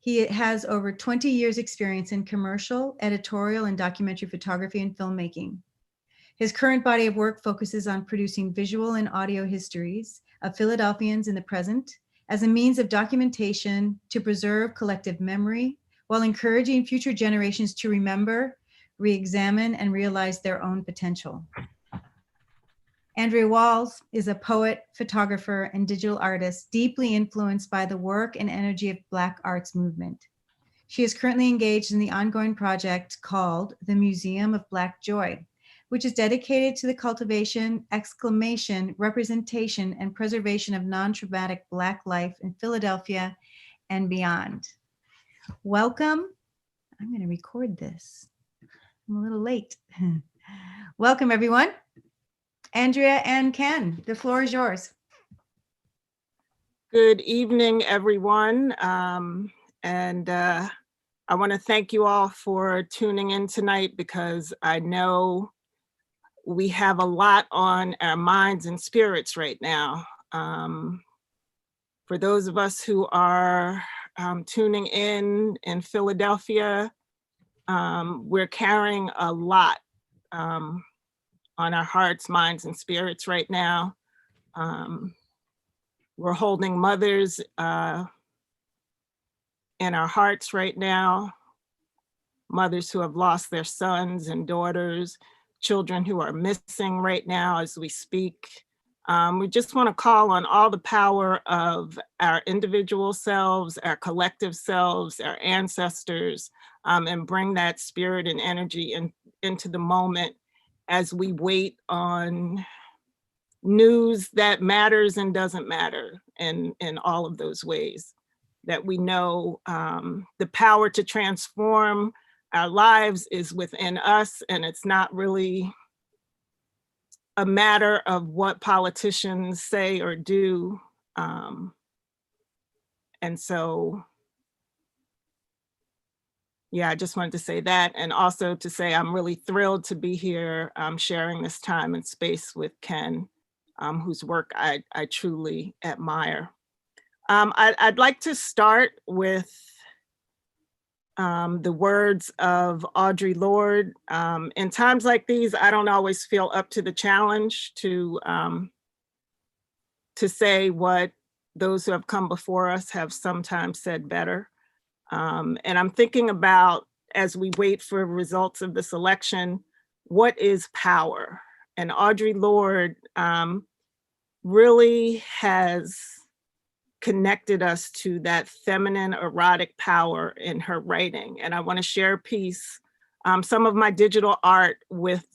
He has over 20 years experience in commercial, editorial, and documentary photography and filmmaking. His current body of work focuses on producing visual and audio histories of Philadelphians in the present as a means of documentation to preserve collective memory while encouraging future generations to remember, re-examine, and realize their own potential. Andrea Walls is a poet, photographer, and digital artist deeply influenced by the work and energy of Black arts movement. She is currently engaged in the ongoing project called the Museum of Black Joy, which is dedicated to the cultivation, exclamation, representation, and preservation of non-traumatic Black life in Philadelphia and beyond. Welcome. I'm going to record this. I'm a little late. Welcome, everyone. Andrea and Ken, the floor is yours. Good evening, everyone. I want to thank you all for tuning in tonight because I know we have a lot on our minds and spirits right now. For those of us who are tuning in Philadelphia, we're carrying a lot on our hearts, minds, and spirits right now. We're holding mothers in our hearts right now, mothers who have lost their sons and daughters, children who are missing right now as we speak. We just want to call on all the power of our individual selves, our collective selves, our ancestors, and bring that spirit and energy into the moment as we wait on news that matters and doesn't matter in all of those ways. That we know the power to transform our lives is within us, and it's not really a matter of what politicians say or do. And so, yeah, I just wanted to say that, and also to say I'm really thrilled to be here sharing this time and space with Ken, whose work I truly admire. I'd like to start with the words of Audre Lorde. In times like these, I don't always feel up to the challenge to say what those who have come before us have sometimes said better. And I'm thinking about, as we wait for results of this election, what is power? And Audre Lorde really has connected us to that feminine erotic power in her writing. And I want to share a piece, some of my digital art with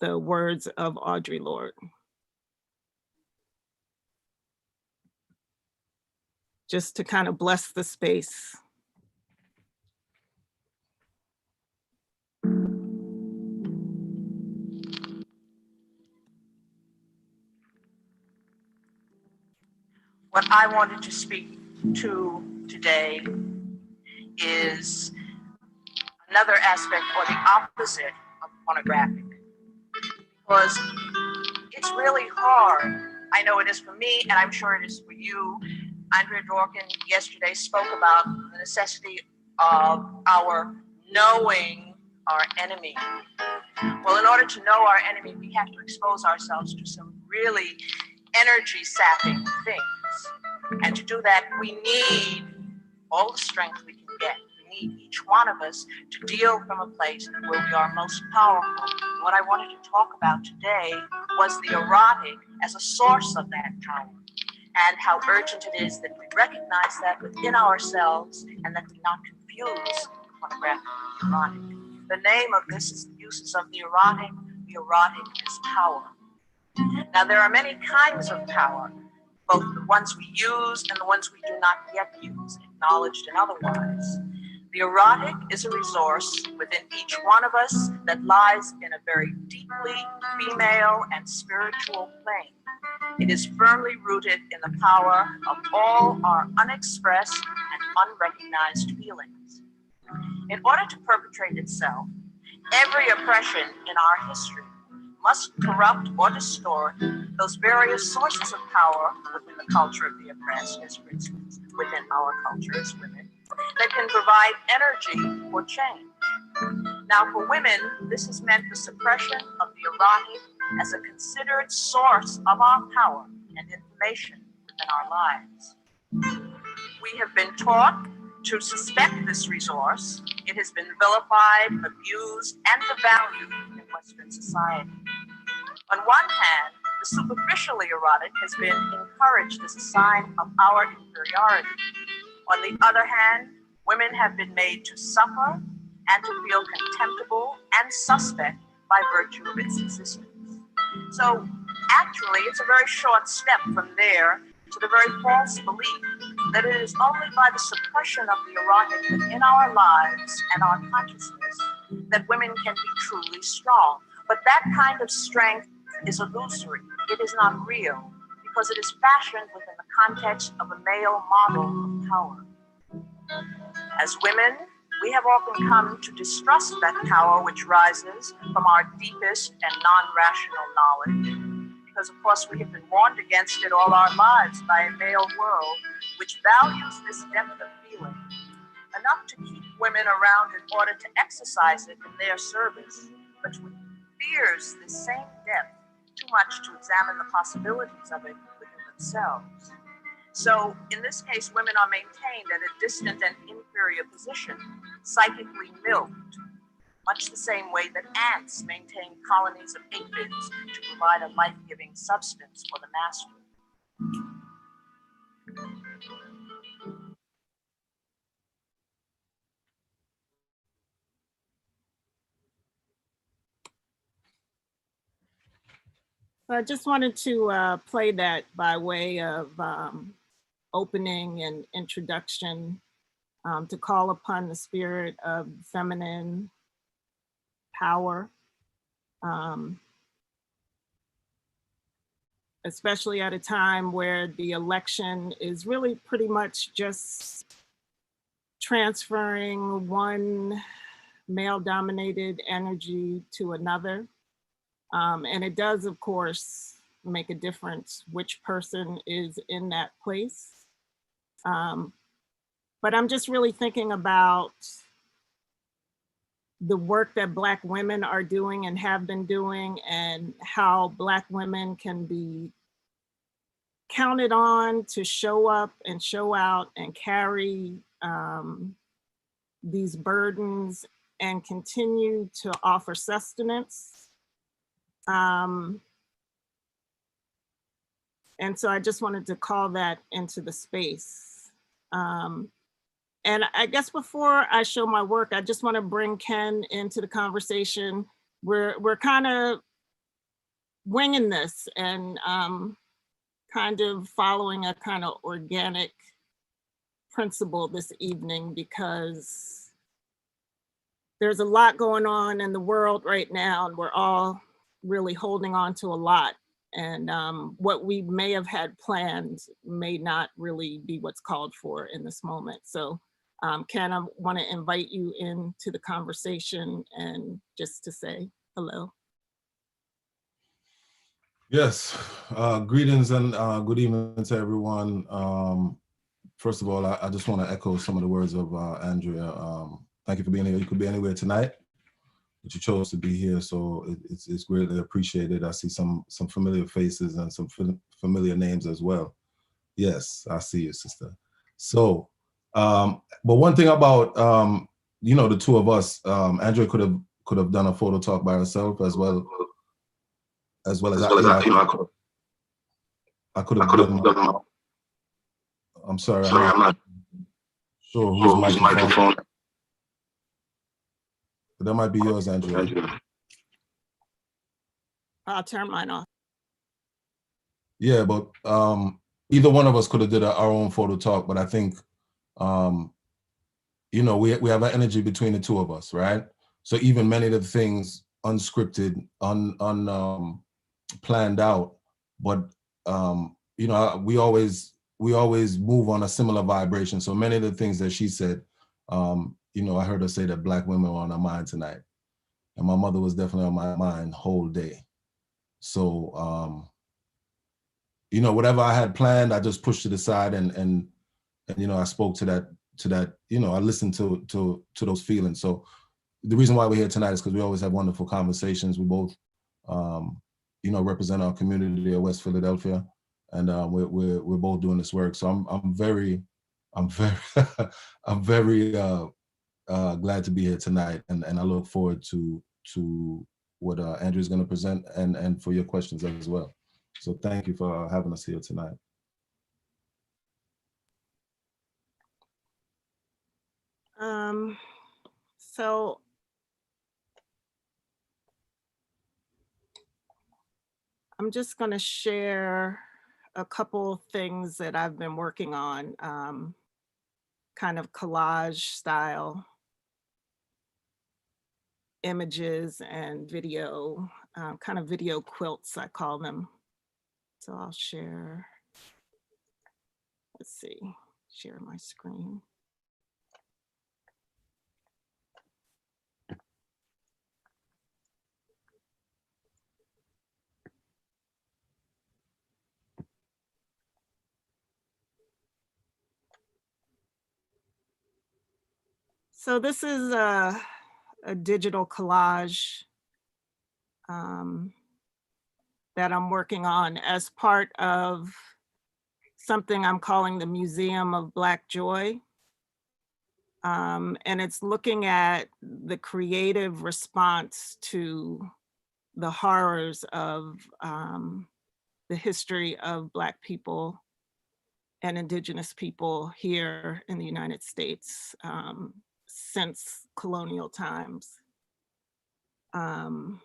the words of Audre Lorde. Just to kind of bless the space. What I wanted to speak to today is another aspect or the opposite of pornographic, because it's really hard. I know it is for me, and I'm sure it is for you. Andrea Dworkin yesterday spoke about the necessity of our knowing our enemy. Well, in order to know our enemy, we have to expose ourselves to some really energy-sapping things. And to do that, we need all the strength we can get. We need each one of us to deal from a place where we are most powerful. What I wanted to talk about today was the erotic as a source of that power, and how urgent it is that we recognize that within ourselves and that we not confuse pornographic and erotic. The name of this is the uses of the erotic. The erotic is power. Now, there are many kinds of power, both the ones we use and the ones we do not yet use, acknowledged and otherwise. The erotic is a resource within each one of us that lies in a very deeply female and spiritual plane. It is firmly rooted in the power of all our unexpressed and unrecognized feelings. In order to perpetrate itself, every oppression in our history must corrupt or distort those various sources of power within the culture of the oppressed, as for instance, within our culture as women, that can can provide energy for change. Now, for women, this has meant the suppression of the erotic as a considered source of our power and information within our lives. We have been taught to suspect this resource. It has been vilified, abused, and devalued in Western society. On one hand, the superficially erotic has been encouraged as a sign of our inferiority. On the other hand, women have been made to suffer and to feel contemptible and suspect by virtue of its existence. So actually, it's a very short step from there to the very false belief that it is only by the suppression of the erotic within our lives and our consciousness that women can be truly strong. But that kind of strength is illusory. It is not real because it is fashioned within the context of a male model of power. As women, we have often come to distrust that power which rises from our deepest and non-rational knowledge, because of course we have been warned against it all our lives by a male world which values this depth of feeling enough to keep women around in order to exercise it in their service, but which fears this same depth too much to examine the possibilities of it within themselves. So in this case, women are maintained at a distant and inferior position, psychically milked, much the same way that ants maintain colonies of aphids to provide a life-giving substance for the master. I just wanted to play that by way of opening and introduction to call upon the spirit of feminine power, especially at a time where the election is really pretty much just transferring one male-dominated energy to another. And it does, of course, make a difference which person is in that place. But I'm just really thinking about the work that Black women are doing and have been doing, and how Black women can be counted on to show up and show out and carry these burdens and continue to offer sustenance. And so I just wanted to call that into the space. And I guess before I show my work, I just want to bring Ken into the conversation. We're kind of winging this and kind of following a kind of organic principle this evening, because there's a lot going on in the world right now, and we're all really holding on to a lot. And what we may have had planned may not really be what's called for in this moment. So Ken, I want to invite you into the conversation and just to say hello. Yes, greetings and good evening to everyone. First of all, I just want to echo some of the words of Andrea. Thank you for being here. You could be anywhere tonight, but you chose to be here, so it's greatly appreciated. I see some familiar faces and some familiar names as well. Yes, I see you, sister. So, but one thing about the two of us, Andrea could have done a photo talk by herself as well as I could have done. I'm sorry, I'm not sure whose microphone. But that might be yours, Andrea. I'll turn mine off. Yeah, but either one of us could have did our own photo talk, but I think we have an energy between the two of us, right? So even many of the things unscripted, planned out, but we always move on a similar vibration. So many of the things that she said, I heard her say that Black women were on her mind tonight, and my mother was definitely on my mind whole day. So whatever I had planned, I just pushed it aside, and I spoke to that, I listen to those feelings. So the reason why we're here tonight is because we always have wonderful conversations. We both, represent our community of West Philadelphia, and we're both doing this work. So I'm very I'm very glad to be here tonight, and I look forward to what Andrea's going to present, and for your questions as well. So thank you for having us here tonight. So I'm just going to share a couple things that I've been working on, kind of collage style images and video, kind of video quilts, I call them. So I'll share, let's see, share my screen. So this is a digital collage that I'm working on as part of something I'm calling the Museum of Black Joy. And it's looking at the creative response to the horrors of the history of Black people and Indigenous people here in the United States since colonial times. And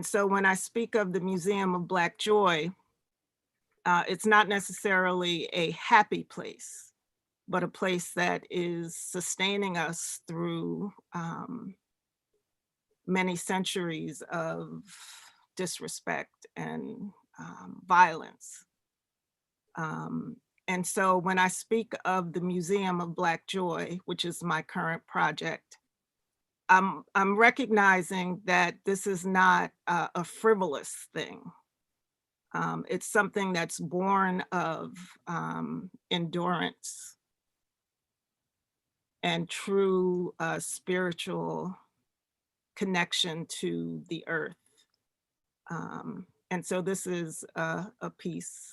so when I speak of the Museum of Black Joy, it's not necessarily a happy place, but a place that is sustaining us through many centuries of disrespect and violence. And so when I speak of the Museum of Black Joy, which is my current project, I'm recognizing that this is not a frivolous thing. It's something that's born of endurance and true spiritual connection to the earth. And so this is a piece.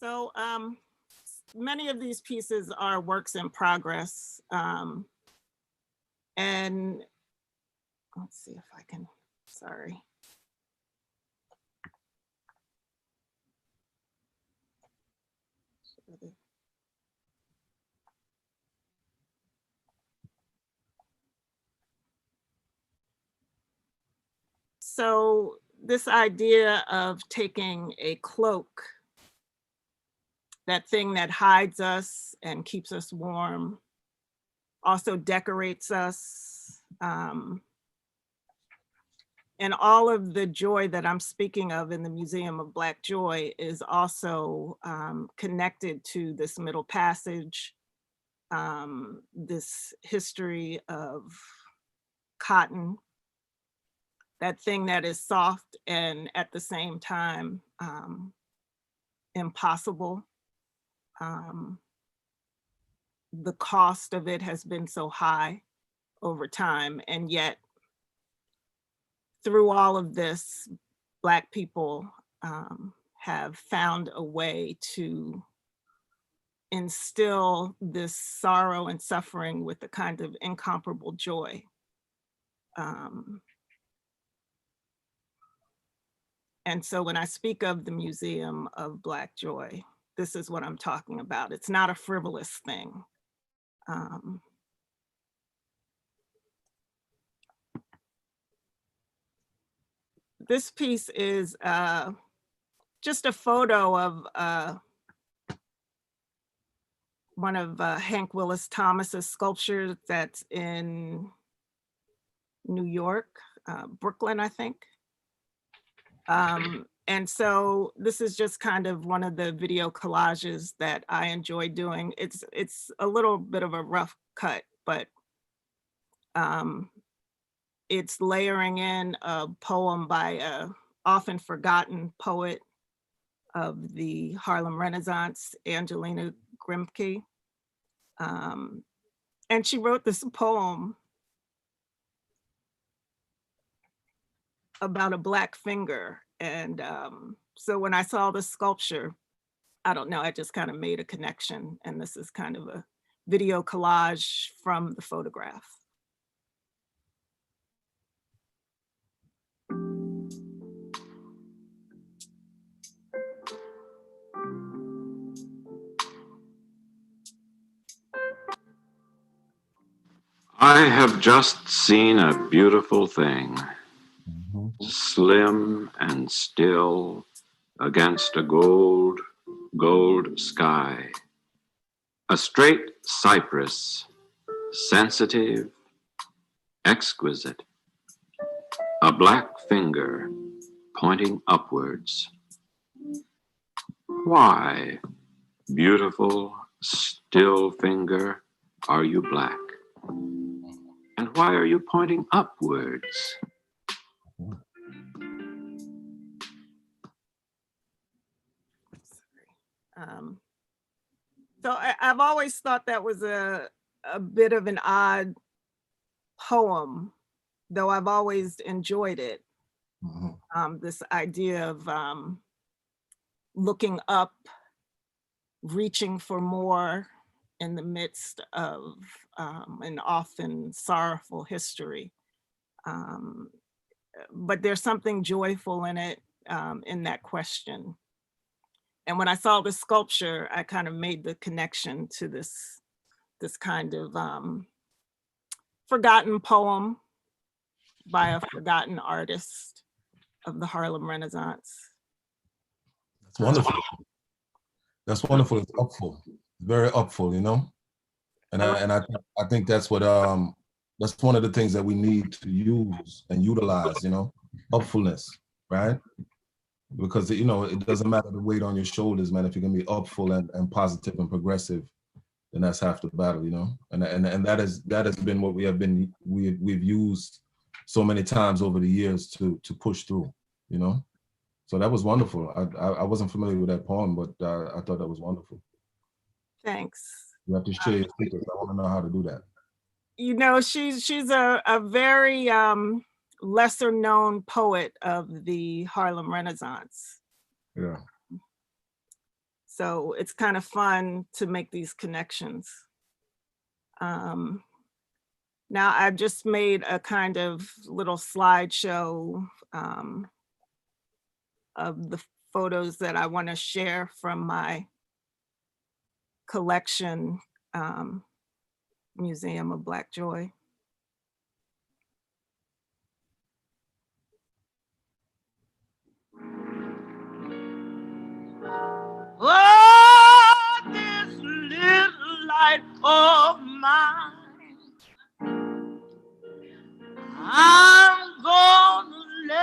So many of these pieces are works in progress. And let's see if I can, sorry. So this idea of taking a cloak, that thing that hides us and keeps us warm, also decorates us, And all of the joy that I'm speaking of in the Museum of Black Joy is also connected to this Middle Passage, this history of cotton, that thing that is soft and at the same time impossible. The cost of it has been so high over time, and yet through all of this, Black people have found a way to instill this sorrow and suffering with a kind of incomparable joy. And so when I speak of the Museum of Black Joy, this is what I'm talking about. It's not a frivolous thing. This piece is just a photo of one of Hank Willis Thomas's sculptures that's in New York, Brooklyn, I think. And so this is just kind of one of the video collages that I enjoy doing. It's a little bit of a rough cut, but it's layering in a poem by a often forgotten poet of the Harlem Renaissance, Angelina Grimke. And she wrote this poem about a Black finger. And so when I saw the sculpture, I don't know, I just kind of made a connection. And this is kind of a video collage from the photograph. I have just seen a beautiful thing, slim and still against a gold sky. A straight cypress, sensitive, exquisite. A black finger pointing upwards. Why, beautiful, still finger, are you black? And why are you pointing upwards? So I've always thought that was a bit of an odd poem, though I've always enjoyed it. This idea of looking up, reaching for more in the midst of an often sorrowful history. But there's something joyful in it, in that question. And when I saw the sculpture, I kind of made the connection to this kind of forgotten poem by a forgotten artist of the Harlem Renaissance. That's wonderful. That's wonderful. It's upful, very upful, you know. And I think that's what that's one of the things that we need to use and utilize, you know, upfulness, right? Because you know it doesn't matter the weight on your shoulders, man. If you can be upful and positive and progressive, then that's half the battle, you know. And that has been what we've used so many times over the years to push through, you know. So that was wonderful. I wasn't familiar with that poem, but I thought that was wonderful. Thanks. You have to share your secrets. I want to know how to do that. You know, she's a very lesser known poet of the Harlem Renaissance. Yeah. So it's kind of fun to make these connections. Now I've just made a kind of little slideshow of the photos that I want to share from my collection, Museum of Black Joy. Oh, this little light of mine, I'm gonna let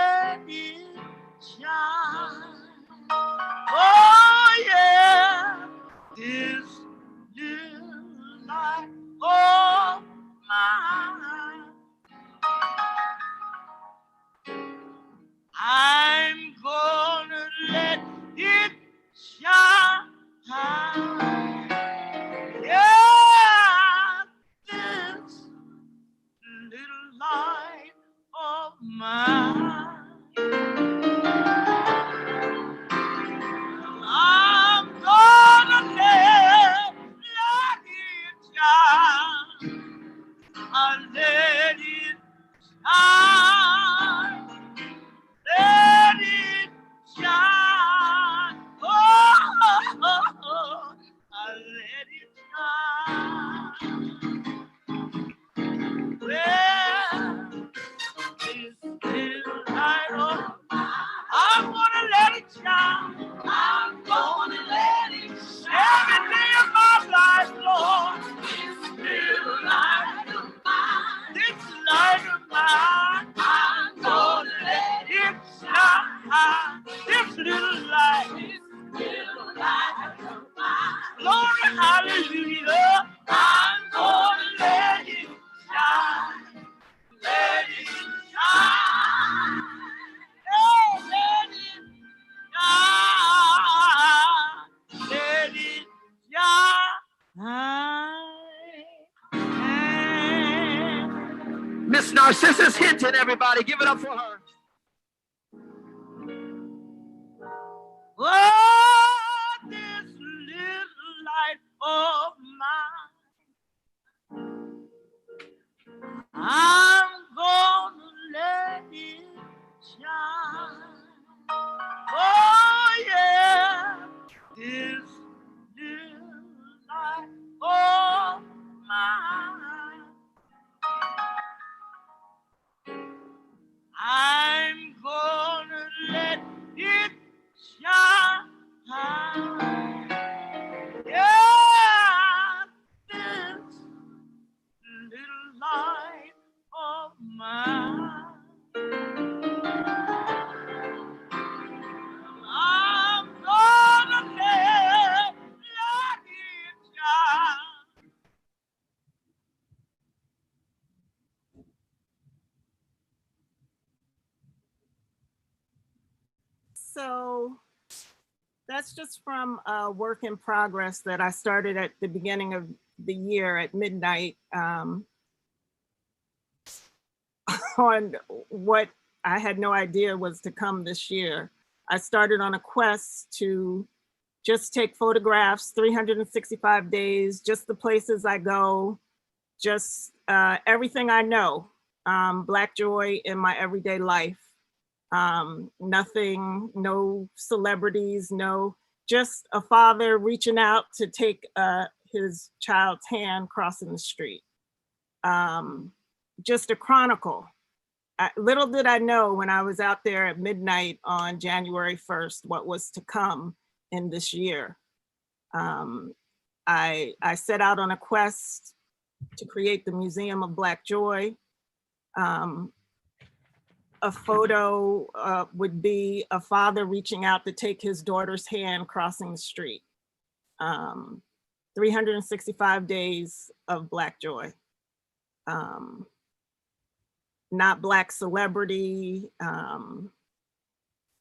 I'm gonna let it shine. Yeah, this little light of mine. I'm gonna let it shine. I'll let it shine. Let it shine. Oh, I'll let it shine. Well, this little light of I'm gonna let it shine. I'm gonna let it shine. Every day of my life, Lord. This little light of mine. This light of mine. I'm gonna let it shine. This little light. This little light of mine. Glory, hallelujah. I'm gonna let it shine. Let it shine. Oh, let it shine. Let it shine. Miss Narcissus Hinton, everybody, give it up for her. Oh, this little light of mine, I'm gonna let it shine. Oh, yeah, this little light of mine, I'm gonna let it shine. Yeah, this little light of mine, I'm gonna let it shine. So that's just from a work in progress that I started at the beginning of the year at midnight on what I had no idea was to come this year. I started on a quest to just take photographs, 365 days, just the places I go, just everything I know, Black joy in my everyday life. Nothing, no celebrities, no, just a father reaching out to take his child's hand crossing the street. Just a chronicle. Little did I know when I was out there at midnight on January 1st, what was to come in this year. I set out on a quest to create the Museum of Black Joy. A photo would be a father reaching out to take his daughter's hand crossing the street. 365 days of Black joy. Not Black celebrity,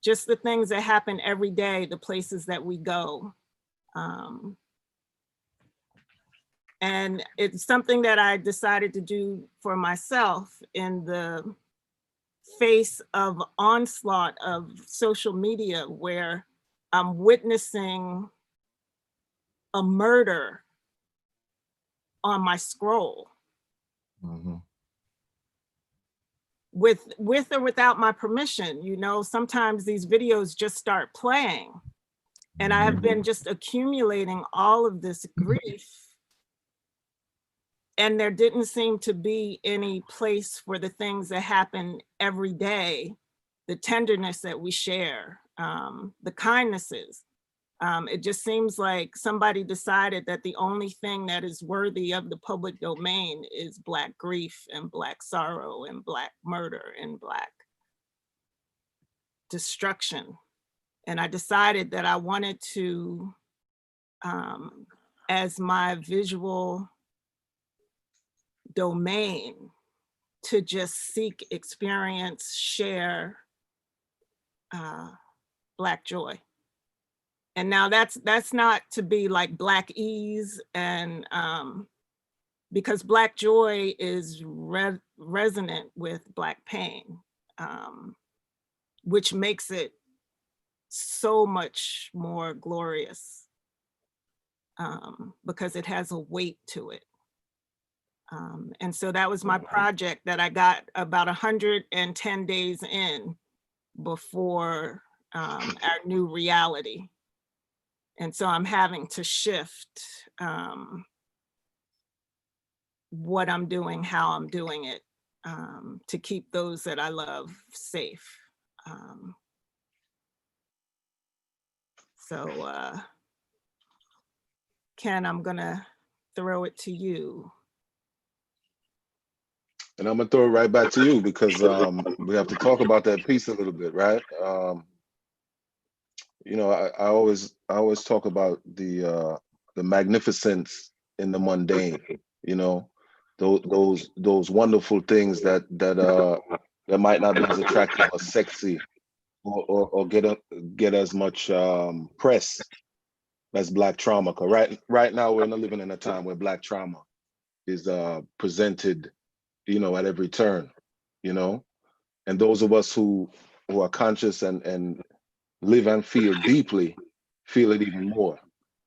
just the things that happen every day, the places that we go. And it's something that I decided to do for myself in the face of onslaught of social media, where I'm witnessing a murder on my scroll. Mhm. With or without my permission. You know, sometimes these videos just start playing, and I have been just accumulating all of this grief, and there didn't seem to be any place for the things that happen every day, the tenderness that we share, the kindnesses. It just seems like somebody decided that the only thing that is worthy of the public domain is Black grief and Black sorrow and Black murder and Black destruction. And I decided that I wanted to, as my visual domain to just seek, experience, share Black joy. And now that's not to be like Black ease, and because Black joy is resonant with Black pain, which makes it so much more glorious, because it has a weight to it. And so that was my project that I got about 110 days in before our new reality. And so I'm having to shift what I'm doing, how I'm doing it, to keep those that I love safe. So Ken, I'm gonna throw it to you. And I'm gonna throw it right back to you because we have to talk about that piece a little bit, right? You know, I always talk about the magnificence in the mundane. You know, those wonderful things that might not be as attractive or sexy or get as much press as Black trauma. 'Cause right now we're living in a time where Black trauma is presented, you know, at every turn, you know, and those of us who are conscious and live and feel deeply feel it even more.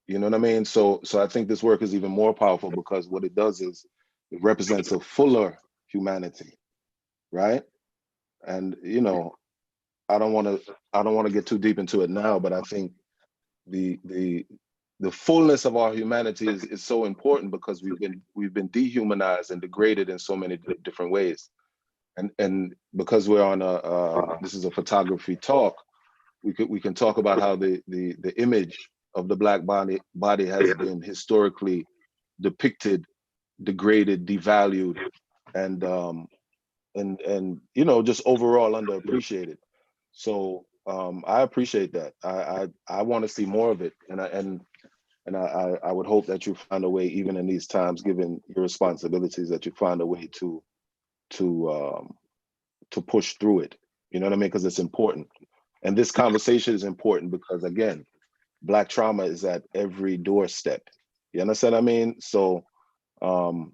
You know what I mean? So I think this work is even more powerful because what it does is it represents a fuller humanity, right? And you know, I don't want to get too deep into it now, but I think the fullness of our humanity is so important because we've been dehumanized and degraded in so many different ways. And because we're on this is a photography talk, we can talk about how the image of the Black body has been historically depicted, degraded, devalued, and you know, just overall underappreciated. So I appreciate that. I want to see more of it, and I would hope that you find a way, even in these times, given your responsibilities, that you find a way to push through it. You know what I mean? Because it's important. And this conversation is important because, again, Black trauma is at every doorstep. You understand what I mean? So, and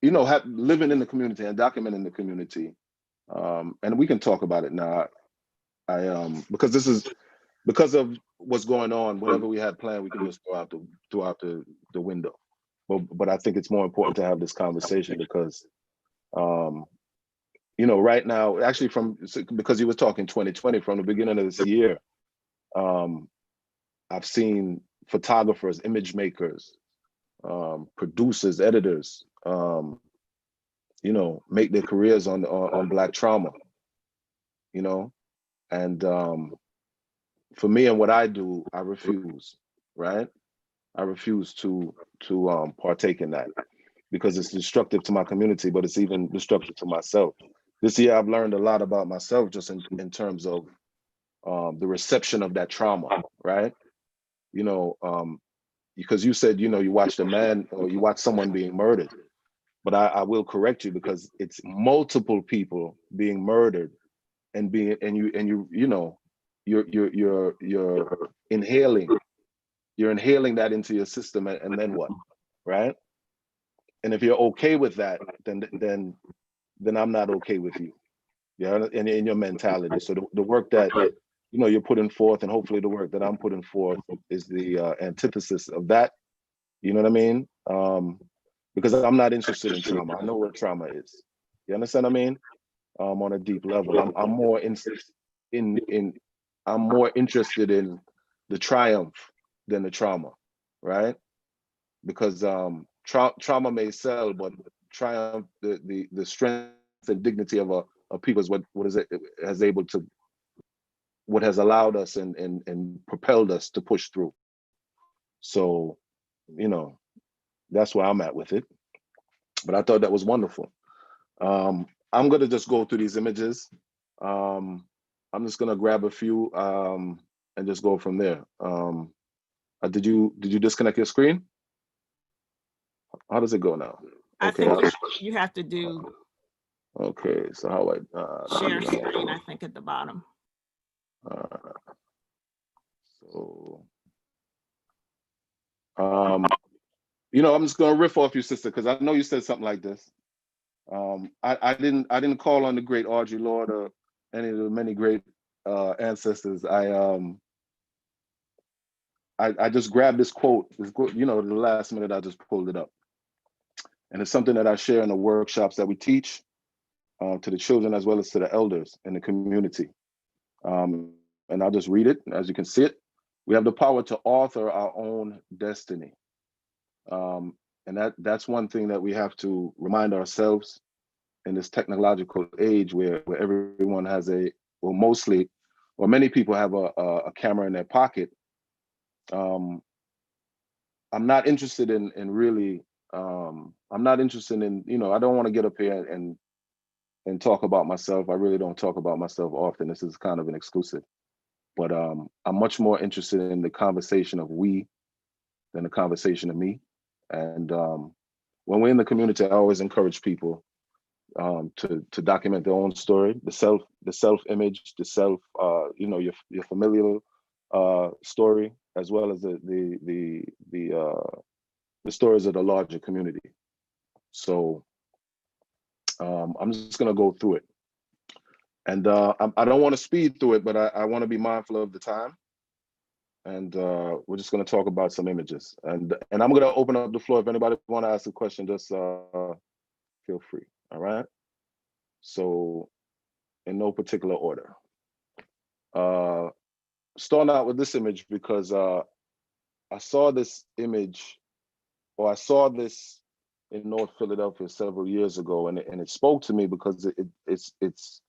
you know, living in the community and documenting the community, and we can talk about it now. I because of what's going on. Whatever we had planned, we can just throw out the window. But I think it's more important to have this conversation because, you know, right now, actually, because you were talking 2020, from the beginning of this year, I've seen photographers, image makers, producers, editors, you know, make their careers on Black trauma, you know, and for me and what I do, I refuse, right? I refuse to partake in that because it's destructive to my community, but it's even destructive to myself. This year, I've learned a lot about myself just in terms of the reception of that trauma, right? You know, because you said, you know, you watched a man or you watched someone being murdered, but I will correct you because it's multiple people being murdered and you know, you're inhaling that into your system, and then what, right? And if you're okay with that, then I'm not okay with you. Yeah, in your mentality. So the work that, you know, you're putting forth, and hopefully the work that I'm putting forth is the antithesis of that. You know what I mean? Because I'm not interested in trauma. I know what trauma is. You understand what I mean? On a deep level, I'm more I'm more interested in the triumph than the trauma, right? Because trauma may sell, but triumph, the strength and dignity of a people is what is it has able to, what has allowed us and propelled us to push through. So, you know, that's where I'm at with it. But I thought that was wonderful. I'm gonna just go through these images. I'm just gonna grab a few and just go from there. Did you disconnect your screen? How does it go now? I Okay. think you have to do Okay, so how share screen, I think, at the bottom. So, I'm just gonna riff off you, sister, because I know you said something like this. I didn't call on the great Audre Lorde or any of the many great ancestors. I just grabbed this quote. The last minute I just pulled it up, and it's something that I share in the workshops that we teach to the children as well as to the elders in the community. And I'll just read it. As you can see it, we have the power to author our own destiny. And that's one thing that we have to remind ourselves in this technological age where everyone has many people have a camera in their pocket. I'm not interested in really, I'm not interested in, I don't want to get up here and talk about myself. I really don't talk about myself often. This is kind of an exclusive. But I'm much more interested in the conversation of we than the conversation of me. And when we're in the community, I always encourage people to document their own story, the self image, the self, your familial story, as well as the stories of the larger community. So I'm just gonna go through it. And I don't want to speed through it, but I want to be mindful of the time. And we're just going to talk about some images. And I'm going to open up the floor. If anybody want to ask a question, just feel free. All right. So in no particular order. Starting out with this image because I saw this image, or I saw this in North Philadelphia several years ago, and it spoke to me because it's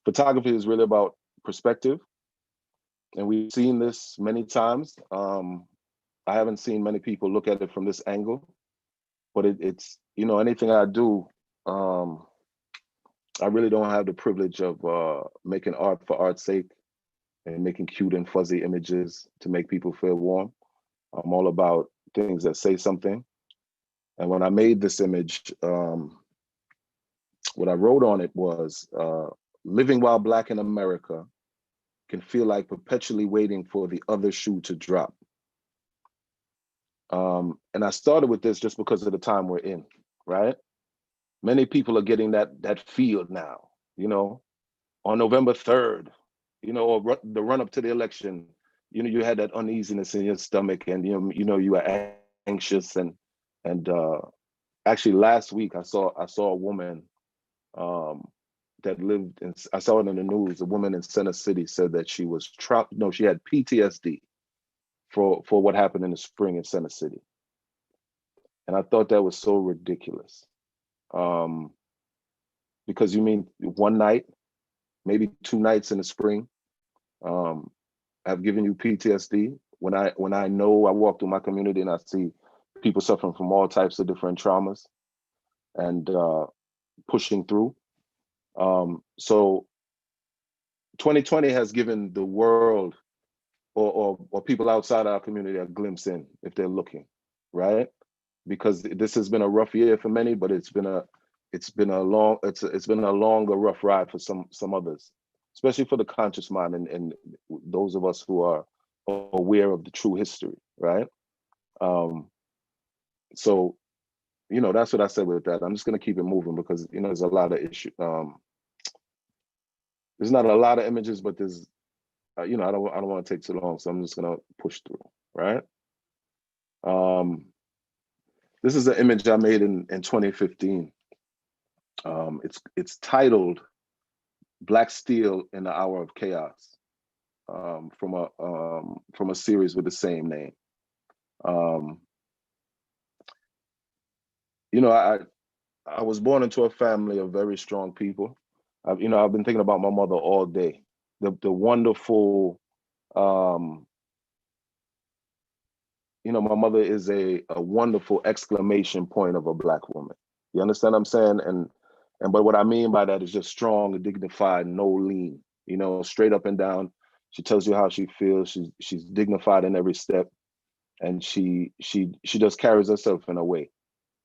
photography is really about perspective. And we've seen this many times. I haven't seen many people look at it from this angle, but it's anything I do, I really don't have the privilege of making art for art's sake and making cute and fuzzy images to make people feel warm. I'm all about things that say something. And when I made this image, what I wrote on it was, living while Black in America can feel like perpetually waiting for the other shoe to drop. And I started with this just because of the time we're in, right? Many people are getting that feel now, on November 3rd, or the run up to the election, you had that uneasiness in your stomach, and you were anxious, and actually last week I saw a woman that lived in, I saw it in the news, a woman in Center City said that she was she had PTSD for what happened in the spring in Center City. And I thought that was so ridiculous. Because you mean one night, maybe 2 nights in the spring, have given you PTSD. When I know, I walk through my community and I see people suffering from all types of different traumas and pushing through. So 2020 has given the world or people outside our community a glimpse in, if they're looking, right? Because this has been a rough year for many, but it's been a longer rough ride for some others, especially for the conscious mind and those of us who are aware of the true history, right? So that's what I said with that. I'm just going to keep it moving because there's a lot of issues. There's not a lot of images, but there's I don't want to take too long, so I'm just going to push through, right? This is an image I made in 2015. It's titled "Black Steel in the Hour of Chaos," from a series with the same name. I was born into a family of very strong people. I've been thinking about my mother all day. The wonderful, my mother is a wonderful exclamation point of a Black woman. You understand what I'm saying? But what I mean by that is just strong, dignified, no lean. Straight up and down. She tells you how she feels. She's dignified in every step, and she just carries herself in a way.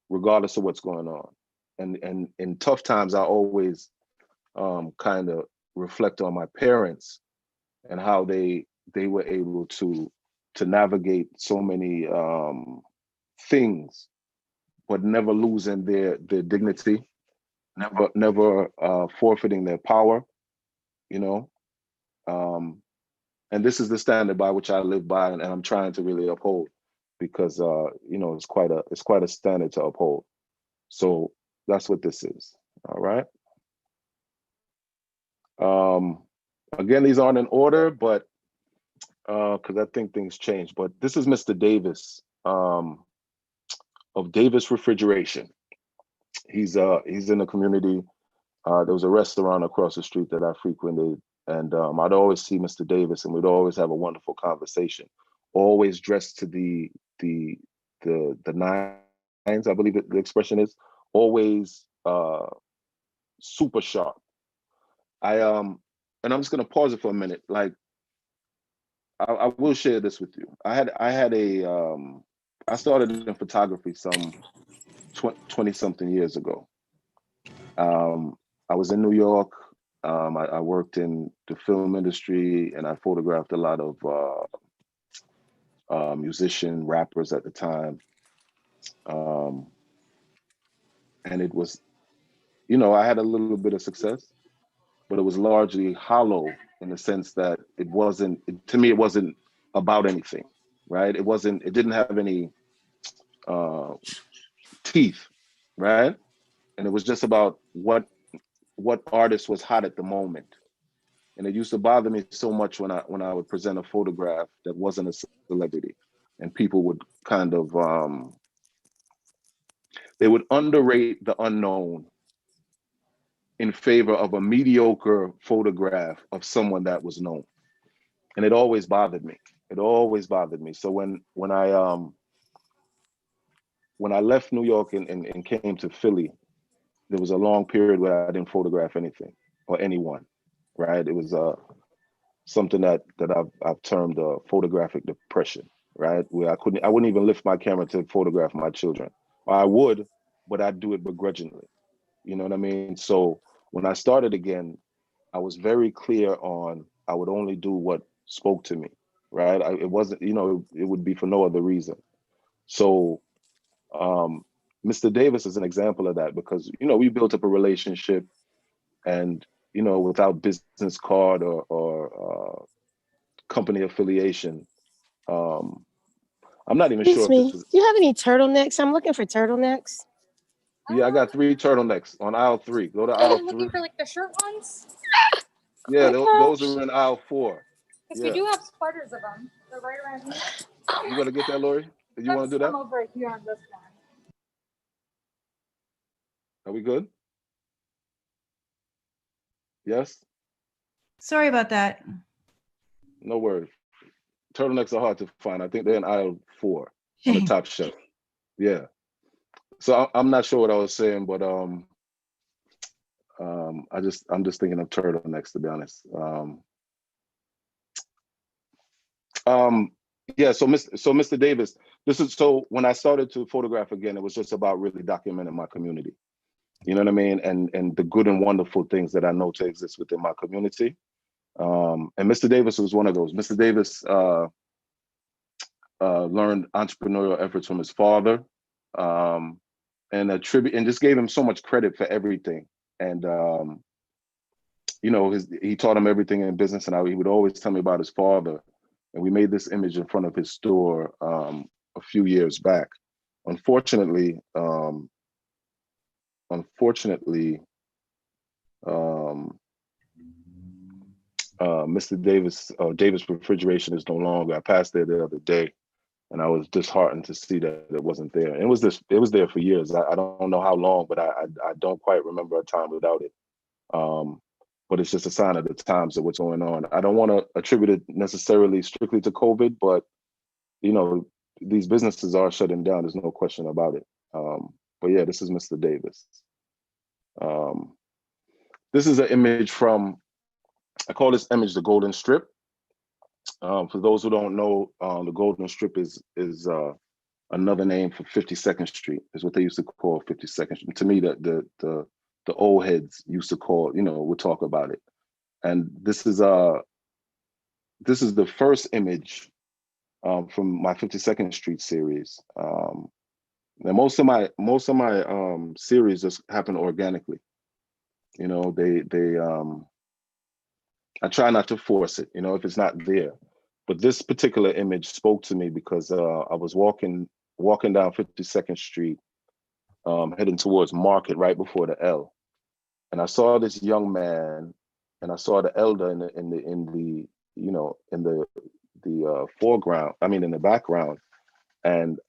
regardless of what's going on. And in tough times, I always kind of reflect on my parents and how they were able to navigate so many things, but never losing their dignity, never forfeiting their power, you know. And this is the standard by which I live by, and I'm trying to really uphold, because you know, it's quite a standard to uphold. So that's what this is. All right. Again, these aren't in order, but because I think things change. But this is Mr. Davis of Davis Refrigeration. He's in the community. There was a restaurant across the street that I frequented, and I'd always see Mr. Davis, and we'd always have a wonderful conversation. Always dressed to the nines, I believe the expression is. Always super sharp. And I'm just gonna pause it for a minute. Like, I will share this with you. I started in photography some 20 something years ago. I was in New York. I worked in the film industry, and I photographed a lot of musician rappers at the time. And it was, you know, I had a little bit of success, but it was largely hollow in the sense that to me, it wasn't about anything, right? It didn't have any teeth, right? And it was just about what artist was hot at the moment. And it used to bother me so much when I would present a photograph that wasn't a celebrity, and people would kind of they would underrate the unknown in favor of a mediocre photograph of someone that was known. And it always bothered me. It always bothered me. So when I left New York and came to Philly, there was a long period where I didn't photograph anything or anyone, right? It was something that I've termed photographic depression, right? Where I wouldn't even lift my camera to photograph my children. Or I would, but I'd do it begrudgingly. You know what I mean? So when I started again, I was very clear on I would only do what spoke to me, right? It wasn't, you know, it would be for no other reason. So Mr. Davis is an example of that, because, you know, we built up a relationship, and, you know, without business card or company affiliation, I'm not even Excuse sure if me. this was. Do you have any turtlenecks? I'm looking for turtlenecks. Yeah, I got 3 turtlenecks on aisle 3. Go to aisle 3. Looking for like the short ones? Yeah, Oh my those gosh. are in aisle 4. Because Yeah. we do have sweaters of them. They're right around here. Oh You my gonna get that, Lori? You want to do that? I'm over here on this one. Are we good? Yes? Sorry about that. No worries. Turtlenecks are hard to find. I think they're in aisle 4 on the top shelf. Yeah. So I'm not sure what I was saying, but I'm just thinking of turtlenecks, to be honest. Yeah. So Mr. Davis, so when I started to photograph again, it was just about really documenting my community. You know what I mean? And the good and wonderful things that I know to exist within my community. And Mr. Davis was one of those. Mr. Davis learned entrepreneurial efforts from his father, and just gave him so much credit for everything. And you know, he taught him everything in business, and he would always tell me about his father. And we made this image in front of his store a few years back. Unfortunately, Mr. Davis Refrigeration is no longer. I passed there the other day, and I was disheartened to see that it wasn't there. And it was there for years. I don't know how long, but I don't quite remember a time without it. But it's just a sign of the times of what's going on. I don't want to attribute it necessarily strictly to COVID, but, you know, these businesses are shutting down. There's no question about it. But yeah, this is Mr. Davis. This is an image from, I call this image the Golden Strip. For those who don't know, the Golden Strip is another name for 52nd Street, is what they used to call 52nd Street. To me, the old heads used to call, would talk about it. And this is the first image from my 52nd Street series. And most of my series just happen organically. I try not to force it, if it's not there. But this particular image spoke to me because I was walking down 52nd Street, heading towards Market right before the L, and I saw this young man, and I saw the elder in the foreground. I mean, in the background, and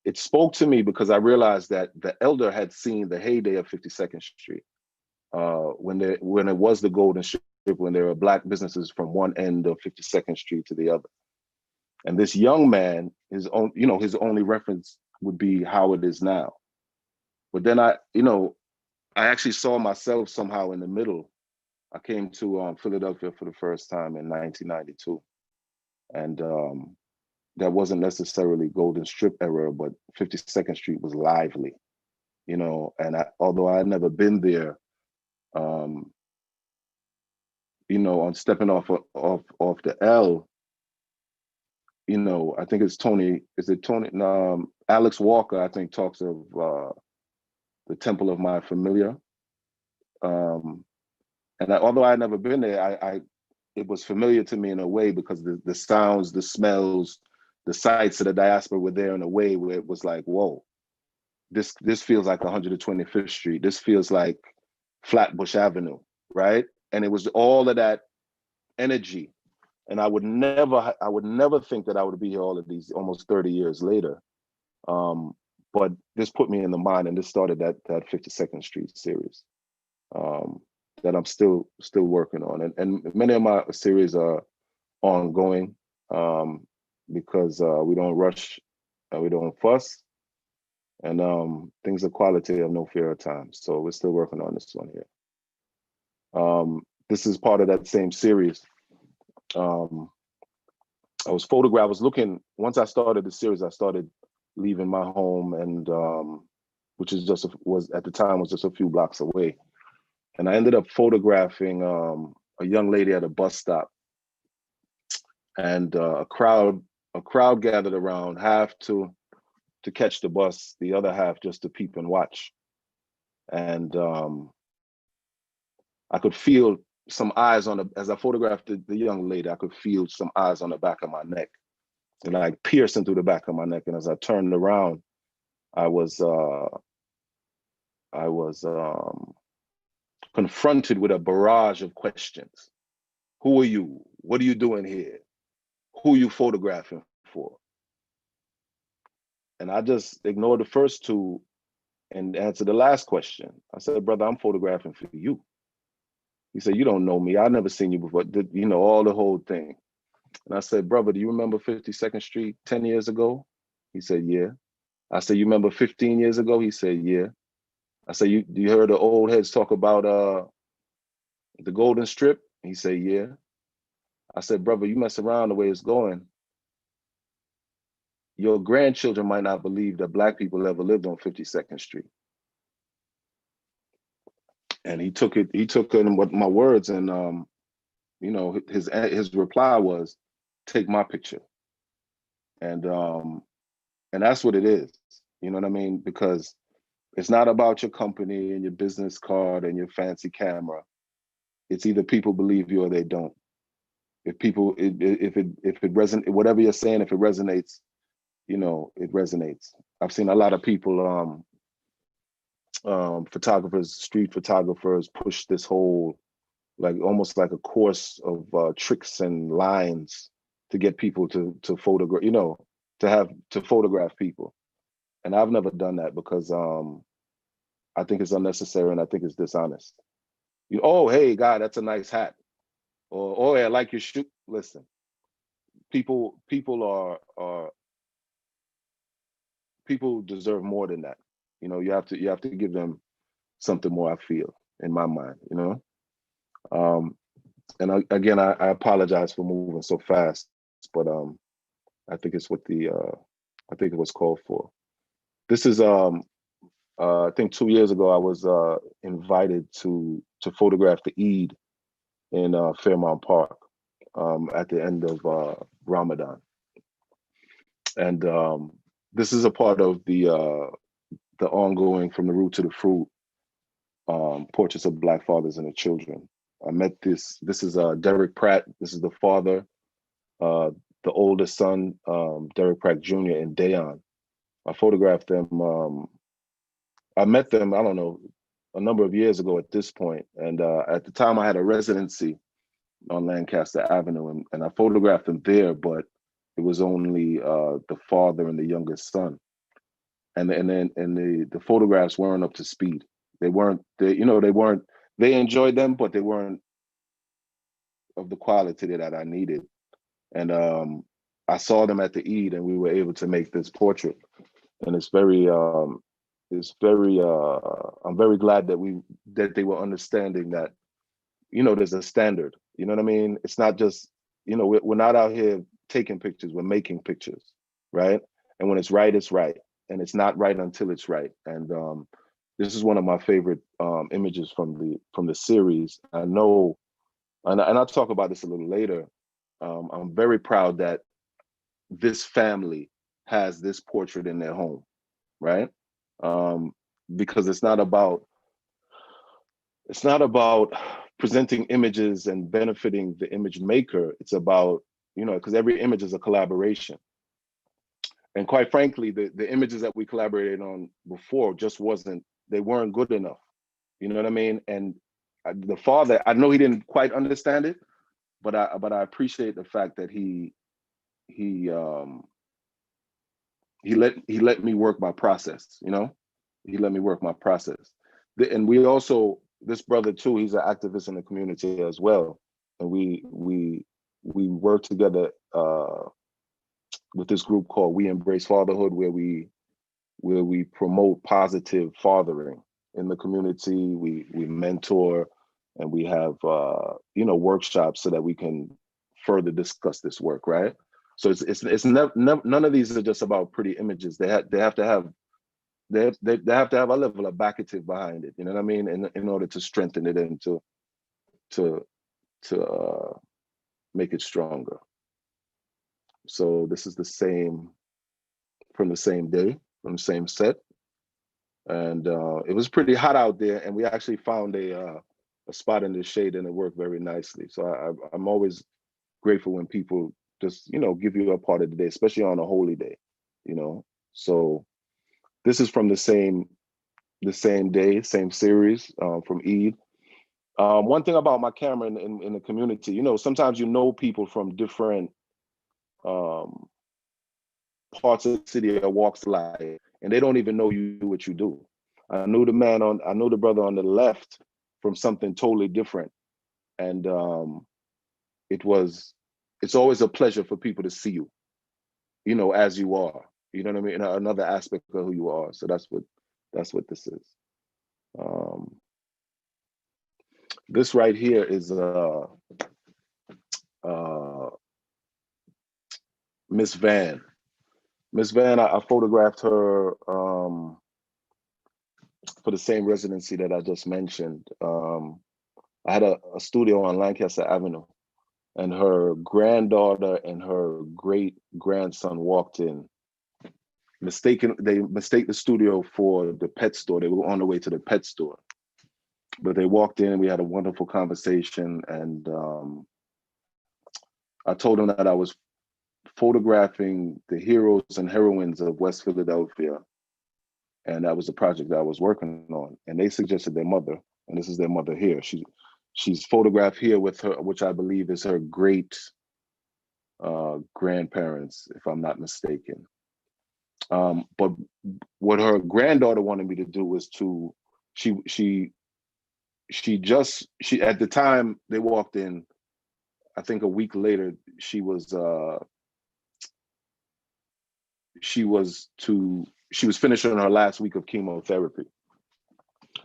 it spoke to me because I realized that the elder had seen the heyday of 52nd Street, when it was the Golden Strip, when there were Black businesses from one end of 52nd Street to the other. And this young man, his only reference would be how it is now. But then I actually saw myself somehow in the middle. I came to Philadelphia for the first time in 1992. And that wasn't necessarily Golden Strip era, but 52nd Street was lively, and although I had never been there, on stepping off the L, I think it's Tony, Alex Walker, I think, talks of the Temple of My Familiar. And although I had never been there, it was familiar to me in a way because the sounds, the smells, the sights of the diaspora were there in a way where it was like, whoa, this feels like 125th Street. This feels like Flatbush Avenue, right? And it was all of that energy. And I would never think that I would be here all of these almost 30 years later. But this put me in the mind, and this started that 52nd Street series that I'm still working on. And many of my series are ongoing because we don't rush, we don't fuss, and things of quality have no fear of time. So we're still working on this one here. This is part of that same series. I was looking, once I started the series, I started leaving my home, and which is was at the time just a few blocks away. And I ended up photographing a young lady at a bus stop, and a crowd gathered around, half to catch the bus, the other half just to peep and watch. And I could feel some eyes as I photographed the young lady, I could feel some eyes on the back of my neck, and like piercing through the back of my neck. And as I turned around, I was confronted with a barrage of questions. Who are you? What are you doing here? Who are you photographing for? And I just ignored the first two and answered the last question. I said, brother, I'm photographing for you. He said, you don't know me. I've never seen you before. All the whole thing. And I said, brother, do you remember 52nd Street 10 years ago? He said, yeah. I said, you remember 15 years ago? He said, yeah. I said, you heard the old heads talk about the Golden Strip? He said, yeah. I said, brother, you mess around the way it's going, your grandchildren might not believe that Black people ever lived on 52nd Street. And he took in what my words, and his reply was, take my picture. And that's what it is. You know what I mean? Because it's not about your company and your business card and your fancy camera. It's either people believe you or they don't. If it resonates, whatever you're saying, if it resonates, it resonates. I've seen a lot of people, photographers, street photographers, push this whole, almost like a course of tricks and lines to get people to photograph, to photograph people. And I've never done that because I think it's unnecessary and I think it's dishonest. Oh, hey, God, that's a nice hat. Or, oh, yeah, I like your shoe. Listen, people deserve more than that. You have to give them something more, I feel, in my mind, And again, I apologize for moving so fast, but I think it's what the I think it was called for. This is I think 2 years ago I was invited to photograph the Eid in Fairmount Park at the end of Ramadan, and this is a part of the ongoing From the Root to the Fruit portraits of Black fathers and their children. I met this. This is Derek Pratt. This is the father, the oldest son, Derek Pratt Jr. and Dayon. I photographed them. I met them, I don't know, a number of years ago at this point. And at the time I had a residency on Lancaster Avenue, and I photographed them there, but it was only the father and the youngest son. And the photographs weren't up to speed. They enjoyed them, but they weren't of the quality that I needed. And I saw them at the Eid, and we were able to make this portrait. And I'm very glad that they were understanding that, there's a standard. You know what I mean? It's not just, we're not out here taking pictures, we're making pictures, right? And when it's right, it's right. And it's not right until it's right. And this is one of my favorite images from the series. I know, and I'll talk about this a little later. I'm very proud that this family has this portrait in their home, right? Because it's not about presenting images and benefiting the image maker. It's about, because every image is a collaboration. And quite frankly, the images that we collaborated on before they weren't good enough. You know what I mean? And the father, I know he didn't quite understand it, but I appreciate the fact that he let me work my process. He let me work my process. And we also, this brother too, he's an activist in the community as well. And we work together with this group called We Embrace Fatherhood, where we promote positive fathering in the community. We mentor, and we have workshops so that we can further discuss this work, right? So it's none of these are just about pretty images. They have to have a level of backative behind it. You know what I mean? In order to strengthen it and to make it stronger. So this is from the same day, from the same set. And it was pretty hot out there, and we actually found a spot in the shade, and it worked very nicely. So I'm always grateful when people just, give you a part of the day, especially on a holy day, So this is from the same day, same series, from Eid. One thing about my camera in the community, sometimes people from different parts of the city or walks of life, and they don't even know you do what you do. I know the brother on the left from something totally different. And it's always a pleasure for people to see you, as you are. You know what I mean? Another aspect of who you are. So that's what this is. This right here is Miss Van. Miss Van, I photographed her for the same residency that I just mentioned. I had a studio on Lancaster Avenue, and her granddaughter and her great grandson walked in. They mistake the studio for the pet store. They were on the way to the pet store, but they walked in. We had a wonderful conversation, and I told them that I was photographing the heroes and heroines of West Philadelphia, and that was the project that I was working on. And they suggested their mother, and this is their mother here. She's photographed here with her, which I believe is her great grandparents, if I'm not mistaken. But what her granddaughter wanted me to do was she at the time they walked in, I think a week later, she was finishing her last week of chemotherapy.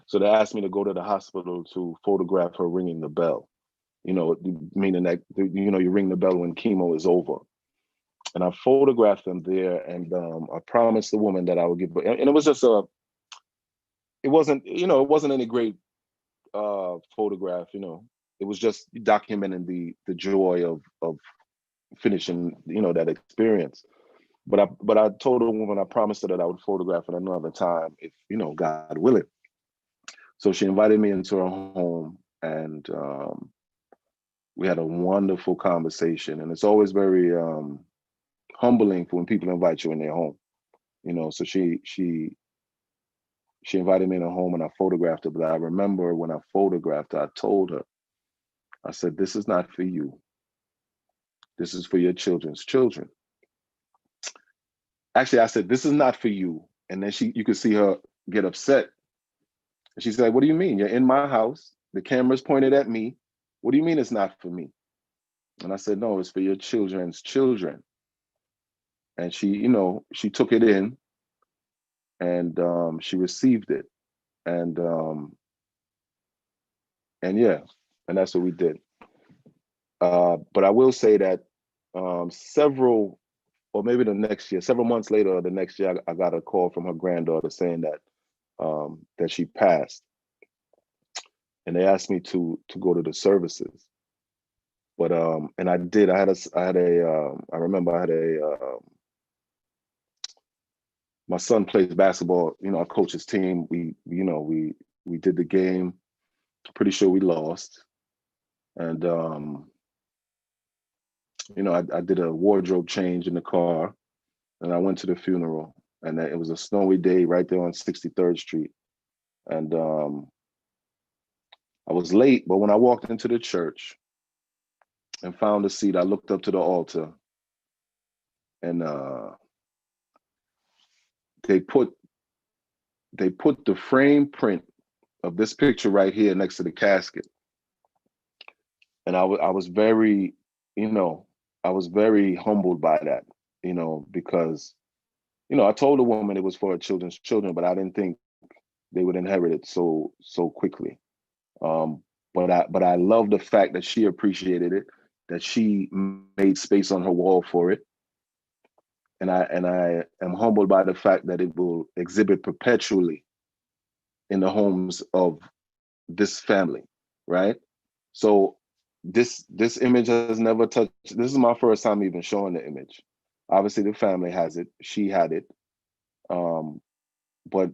So they asked me to go to the hospital to photograph her ringing the bell, meaning that, you ring the bell when chemo is over. and I photographed them there. And I promised the woman that I would give, and it was just it wasn't, it wasn't any great photograph, it was just documenting the joy of finishing, that experience. But I told the woman, I promised her that I would photograph it another time if, God willing. So she invited me into her home, and we had a wonderful conversation. And it's always very humbling for when people invite you in their home, So she invited me in her home, and I photographed her. But I remember when I photographed her, I told her, I said, "This is not for you. This is for your children's children." Actually, I said, "This is not for you." And then you could see her get upset. And she said, "What do you mean? You're in my house. The camera's pointed at me. What do you mean it's not for me?" And I said, "No, it's for your children's children." And she took it in, and she received it. And yeah, and that's what we did. But I will say that several months later, or the next year, I got a call from her granddaughter saying that she passed, and they asked me to go to the services. But and I did. I remember I had my son plays basketball. I coach his team. We did the game. Pretty sure we lost, and I did a wardrobe change in the car, and I went to the funeral. And it was a snowy day right there on 63rd Street. And I was late, but when I walked into the church and found a seat, I looked up to the altar, and they put the frame print of this picture right here next to the casket. And I was very, I was very humbled by that, because, I told the woman it was for her children's children, but I didn't think they would inherit it so quickly. But I love the fact that she appreciated it, that she made space on her wall for it. And I am humbled by the fact that it will exhibit perpetually in the homes of this family, right? So this image has never touched. This is my first time even showing the image. Obviously, the family has it. She had it, but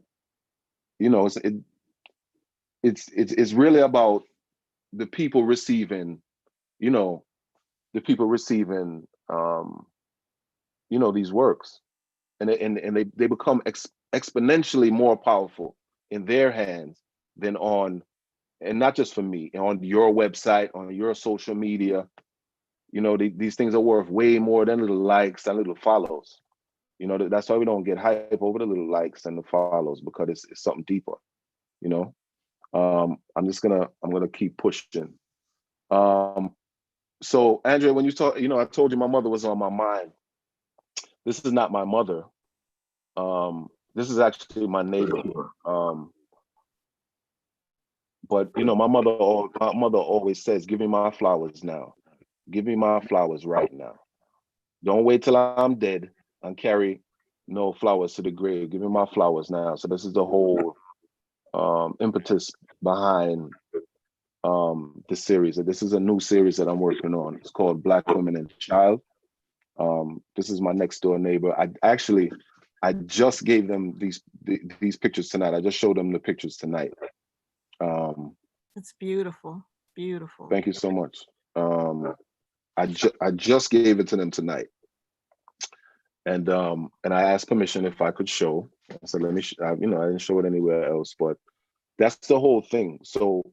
it's really about the people receiving, the people receiving, these works, and they become exponentially more powerful in their hands than on, and not just for me, on your website, on your social media. These things are worth way more than little likes and little follows. That's why we don't get hype over the little likes and the follows, because it's something deeper. I'm gonna keep pushing. So Andrea, when you talk, I told you my mother was on my mind. This is not my mother. This is actually my neighbor. But my mother always says, "Give me my flowers now. Give me my flowers right now. Don't wait till I'm dead and carry no flowers to the grave. Give me my flowers now." So this is the whole impetus behind this series. This is a new series that I'm working on. It's called Black Women and Child. This is my next door neighbor. I just gave them these pictures tonight. I just showed them the pictures tonight. It's beautiful, beautiful. Thank you so much. I just gave it to them tonight, and I asked permission if I could show. I said, "Let me." I didn't show it anywhere else, but that's the whole thing. So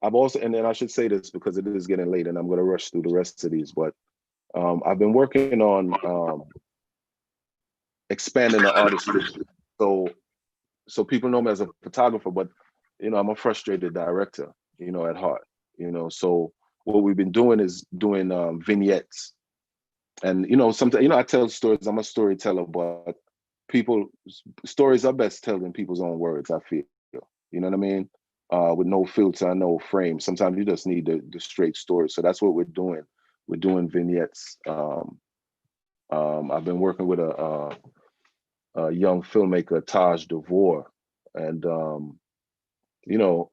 I've also, and then I should say this because it is getting late, and I'm going to rush through the rest of these. But I've been working on expanding the artistry. So people know me as a photographer, but I'm a frustrated director, at heart. So what we've been doing is doing vignettes, and sometimes I tell stories. I'm a storyteller, but stories are best told in people's own words. I feel, you know what I mean, with no filter, no frame. Sometimes you just need the straight story. So that's what we're doing. We're doing vignettes. I've been working with a young filmmaker, Taj Devore, and you know,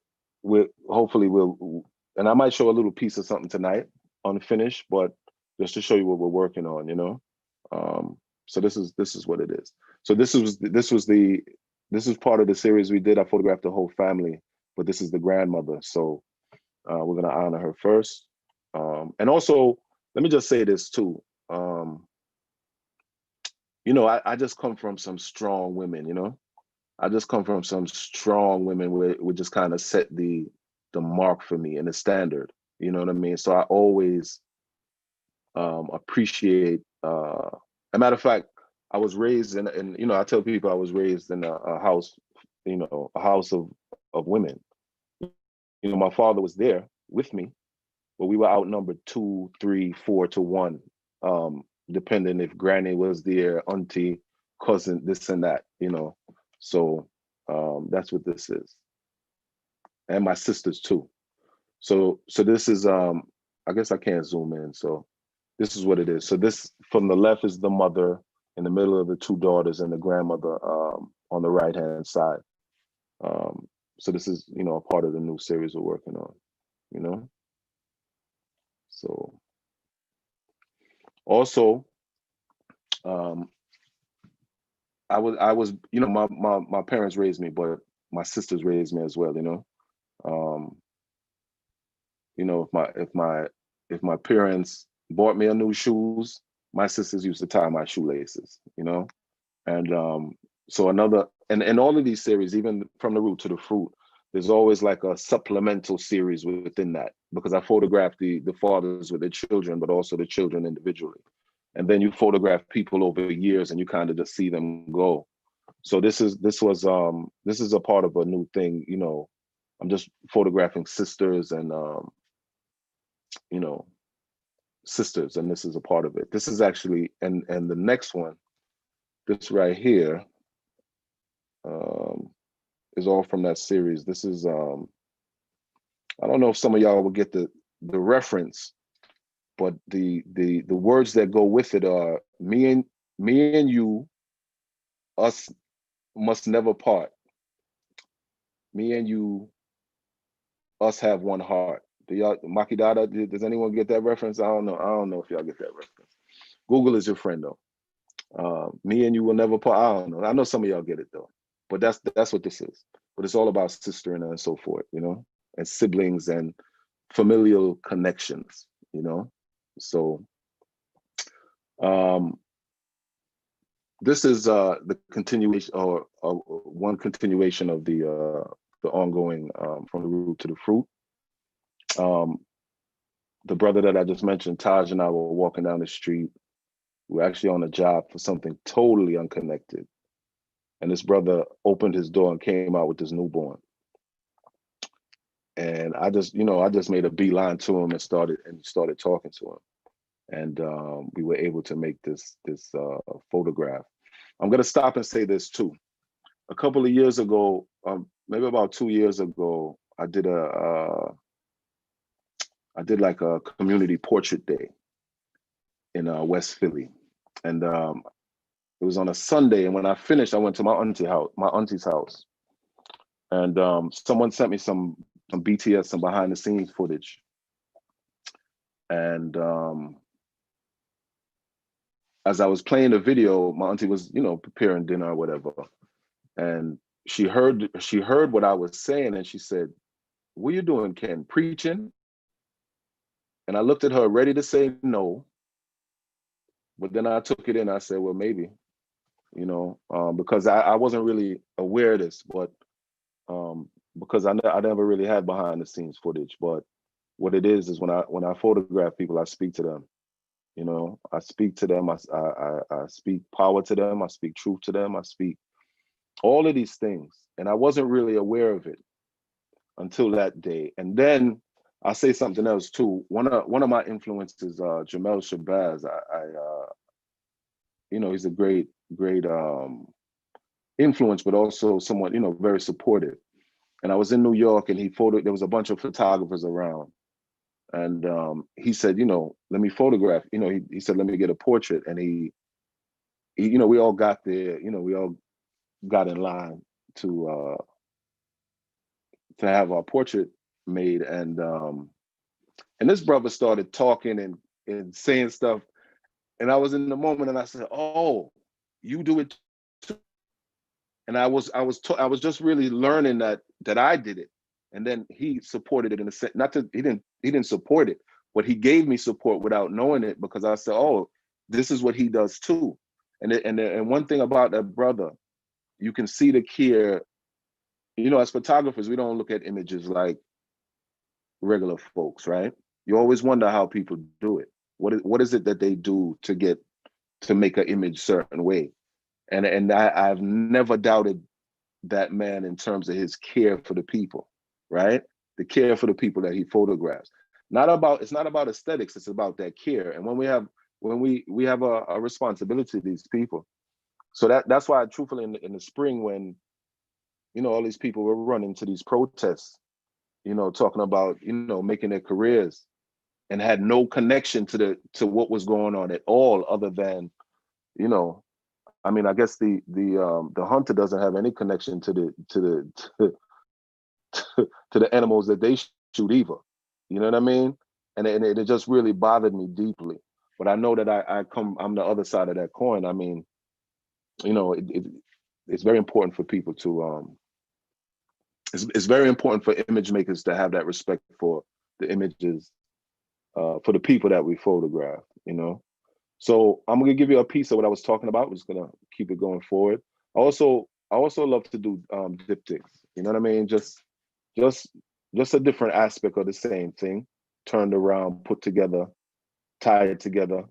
hopefully we'll, and I might show a little piece of something tonight, unfinished, but just to show you what we're working on, you know. So this is what it is. So this is part of the series we did. I photographed the whole family, but this is the grandmother. So we're gonna honor her first. And also, let me just say this too. You know, I just come from some strong women, you know. I just come from some strong women where would just kind of set the mark for me and the standard. You know what I mean? So I always appreciate. A matter of fact, I was raised in you know, I tell people I was raised in a house, you know, a house of women. You know, my father was there with me, but we were outnumbered 2, 3, 4 to 1, depending if granny was there, auntie, cousin, this and that, you know. So that's what this is. And my sisters too. So this is I guess I can't zoom in. So this is what it is. So this from the left is the mother, in the middle of the 2 daughters, and the grandmother on the right hand side. So this is, you know, a part of the new series we're working on, you know. So also I was, you know, my parents raised me, but my sisters raised me as well, you know. You know, if my parents bought me a new shoes, my sisters used to tie my shoelaces, you know. And so another, and all of these series, even from the root to the fruit, there's always like a supplemental series within that, because I photograph the fathers with their children, but also the children individually. And then you photograph people over years and you kind of just see them go. So this is a part of a new thing, you know. I'm just photographing sisters and you know, sisters, and this is a part of it. This is actually, and the next one, this right here, is all from that series. This is I don't know if some of y'all will get the reference, but the words that go with it are me and you, us must never part. Me and you, us have one heart. Do y'all, Makidata, does anyone get that reference? I don't know if y'all get that reference. Google is your friend though. Me and you will never part. I don't know. I know some of y'all get it though. But that's what this is. But it's all about sistering and so forth, you know, and siblings and familial connections, you know. So this is the continuation, or one continuation of the ongoing from the root to the fruit. The brother that I just mentioned, Taj, and I were walking down the street. We were actually on a job for something totally unconnected. And this brother opened his door and came out with this newborn. And I just made a beeline to him and started talking to him. And we were able to make this photograph. I'm gonna stop and say this too. A couple of years ago, maybe about 2 years ago, I did like a community portrait day in West Philly, and it was on a Sunday. And when I finished, I went to my auntie's house, and someone sent me some BTS, some behind the scenes footage, and as I was playing the video, my auntie was, you know, preparing dinner or whatever, and she heard what I was saying, and she said, "What are you doing, Ken? Preaching?" And I looked at her, ready to say no, but then I took it in. I said, "Well, maybe," you know, because I wasn't really aware of this, but because I never really had behind the scenes footage. But what it is when I photograph people, I speak to them. You know, I speak to them. I speak power to them. I speak truth to them. I speak all of these things, and I wasn't really aware of it until that day. And then I'll say something else too. One of my influences, Jamel Shabazz. You know, he's a great influence, but also someone, you know, very supportive. And I was in New York, and there was a bunch of photographers around, and he said, you know, let me photograph. You know, he said, let me get a portrait, and he you know, we all got there, you know, we all got in line to have our portrait made, and this brother started talking and saying stuff, and I was in the moment, and I said, "Oh, you do it too." And I was just really learning that I did it, and then he supported it in a sense. Not to he didn't support it, but he gave me support without knowing it, because I said, "Oh, this is what he does too." And one thing about that brother, you can see the care. You know, as photographers, we don't look at images like regular folks, right? You always wonder how people do it. What is it that they do to make an image certain way? And I've never doubted that man in terms of his care for the people, right? The care for the people that he photographs. It's not about aesthetics, it's about that care. And when we have a responsibility to these people. So that's why, truthfully, in the spring, when, you know, all these people were running to these protests, you know, talking about, you know, making their careers, and had no connection to what was going on at all, other than, you know, I mean, I guess the hunter doesn't have any connection to the animals that they shoot either. You know what I mean? And it just really bothered me deeply. But I know that I'm the other side of that coin. I mean, you know, it's very important for people to it's very important for image makers to have that respect for the images, for the people that we photograph, you know. So I'm gonna give you a piece of what I was talking about. We're just gonna keep it going forward. I also love to do diptychs. You know what I mean? Just a different aspect of the same thing, turned around, put together, tied together,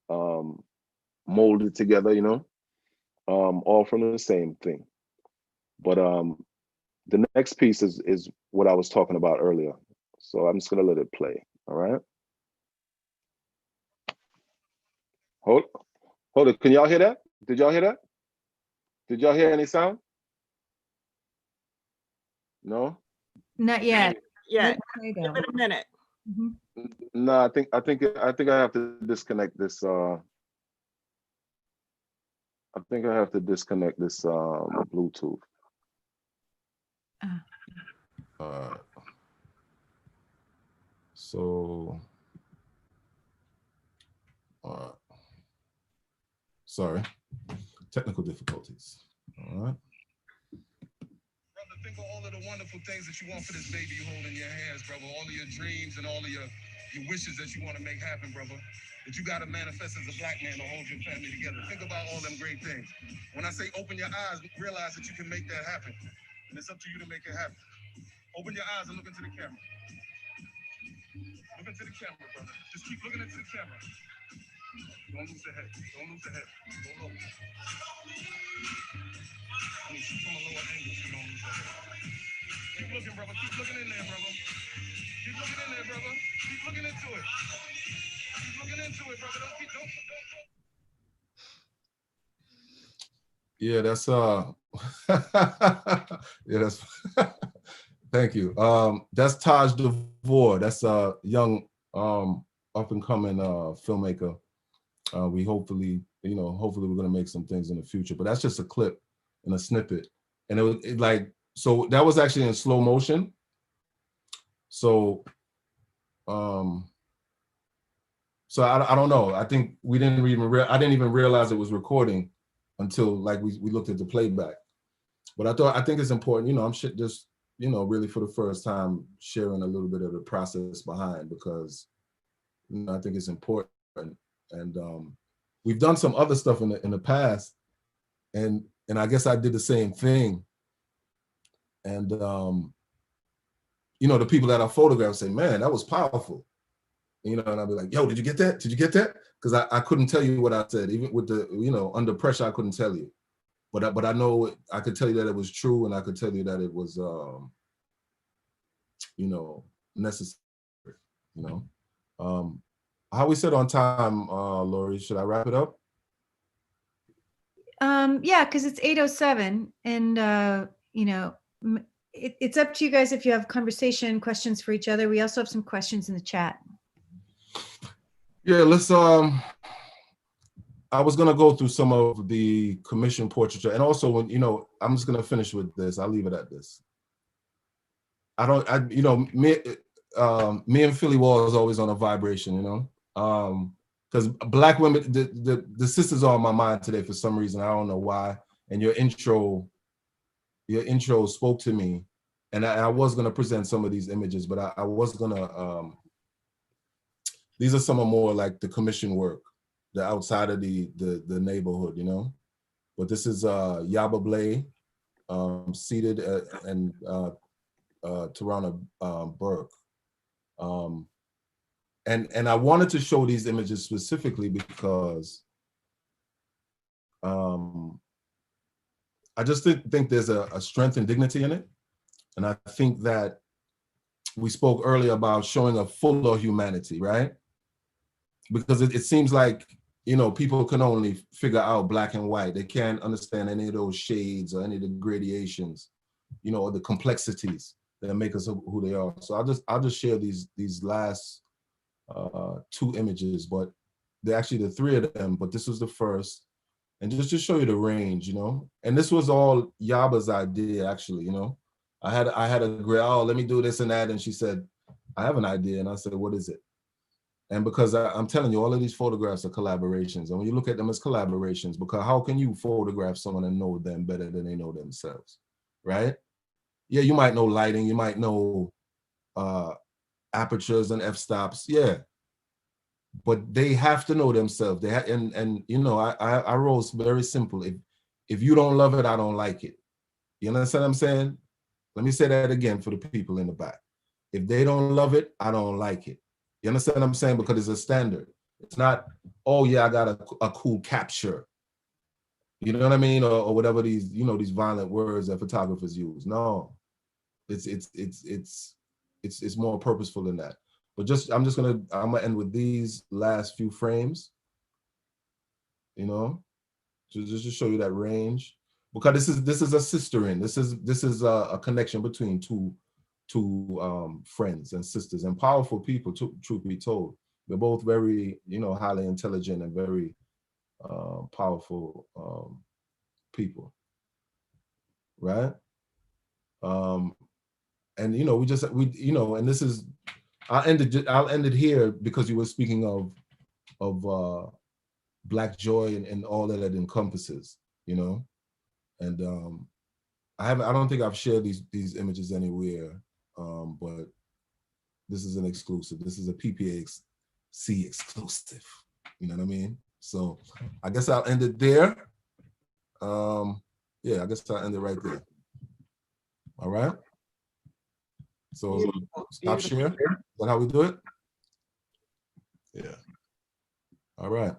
molded together. You know, all from the same thing. But the next piece is what I was talking about earlier. So I'm just gonna let it play. All right. Hold it. Can y'all hear that? Did y'all hear that? Did y'all hear any sound? No? Not yet. Yeah, Let it play, give though. it a minute. Mhm. No, I think I have to disconnect this. I think I have to disconnect this Bluetooth. So, sorry, technical difficulties. All right. Brother, think of all of the wonderful things that you want for this baby you hold in your hands, brother. All of your dreams and all of your wishes that you want to make happen, brother. That you got to manifest as a black man to hold your family together. Think about all them great things. When I say open your eyes, realize that you can make that happen. And it's up to you to make it happen. Open your eyes and look into the camera. Look into the camera, brother. Just keep looking into the camera. Don't lose the head. Don't lose the head. Go low. I mean, shoot from a lower angle so you don't lose the head. Keep looking, brother. Keep looking in there, brother. Keep looking in there, brother. Keep looking into it. Keep looking into it, brother. Don't. Yeah, that's yeah, that's thank you. That's Taj DeVore. That's a young up and coming filmmaker. We hopefully we're gonna make some things in the future, but that's just a clip and a snippet. And so that was actually in slow motion. So so I don't know. I think I didn't even realize it was recording until like we looked at the playback. But I think it's important, I'm just, really for the first time sharing a little bit of the process behind, because I think it's important. And we've done some other stuff in the past, and I guess I did the same thing. And the people that I photographed say, "Man, that was powerful." And I'd be like, "Yo, did you get that? Did you get that?" Because I couldn't tell you what I said, even with the under pressure, I couldn't tell you. But I know I could tell you that it was true, and I could tell you that it was necessary. How we said on time, Lori? Should I wrap it up? Yeah, because it's 8:07, and it's up to you guys if you have conversation questions for each other. We also have some questions in the chat. Yeah, let's I was gonna go through some of the commission portraiture, and also when, you know, I'm just gonna finish with this. I'll leave it at this. You know, me and Philly Walls is always on a vibration, you know, because Black women, the sisters are on my mind today for some reason. I don't know why. And your intro spoke to me, and I was gonna present some of these images, but I was gonna. These are some of more like the commission work, the outside of the neighborhood, you know. But this is Yaba Blay, seated and Tarana Burke. And I wanted to show these images specifically because I just think there's a strength and dignity in it. And I think that we spoke earlier about showing a fuller humanity, right? Because it seems like, you know, people can only figure out black and white. They can't understand any of those shades or any of the gradations, you know, or the complexities that make us who they are. So I'll just share these last two images, but they're actually the three of them, but this was the first. And just to show you the range, you know, and this was all Yaba's idea, actually, you know. I had a great, oh, let me do this and that. And she said, I have an idea. And I said, what is it? And because I'm telling you, all of these photographs are collaborations. And when you look at them as collaborations, because how can you photograph someone and know them better than they know themselves, right? Yeah, you might know lighting, you might know apertures and f-stops, yeah. But they have to know themselves. They and you know, I wrote very simple. If you don't love it, I don't like it. You understand what I'm saying? Let me say that again for the people in the back. If they don't love it, I don't like it. You understand what I'm saying? Because it's a standard. It's not, oh yeah, I got a cool capture. You know what I mean? Or whatever these, you know, these violent words that photographers use. No, it's more purposeful than that. But I'm gonna end with these last few frames, you know, just to show you that range. Because this is a sistering. This is a connection between two friends and sisters and powerful people, truth be told. They're both very, you know, highly intelligent and very powerful people, right? And you know, you know, and this is, I'll end it here because you were speaking of Black joy and all that it encompasses, you know. And I don't think I've shared these images anywhere, but this is an exclusive. This is a PPAC exclusive. You know what I mean? So I guess I'll end it there. Yeah, I guess I'll end it right there. All right. So stop share. Is that how we do it? Yeah. All right.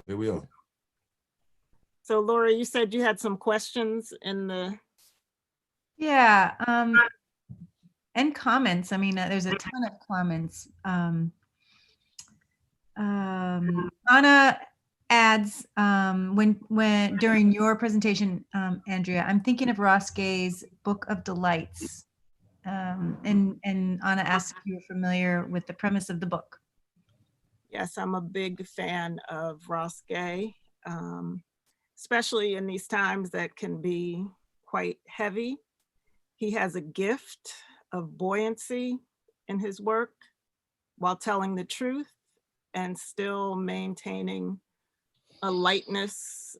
Here we are. So Laura, you said you had some questions in the. Yeah, and comments. I mean, there's a ton of comments. Anna adds, when during your presentation, Andrea, I'm thinking of Ross Gay's Book of Delights. And Anna asks if you're familiar with the premise of the book. Yes, I'm a big fan of Ross Gay, especially in these times that can be quite heavy. He has a gift of buoyancy in his work while telling the truth and still maintaining a lightness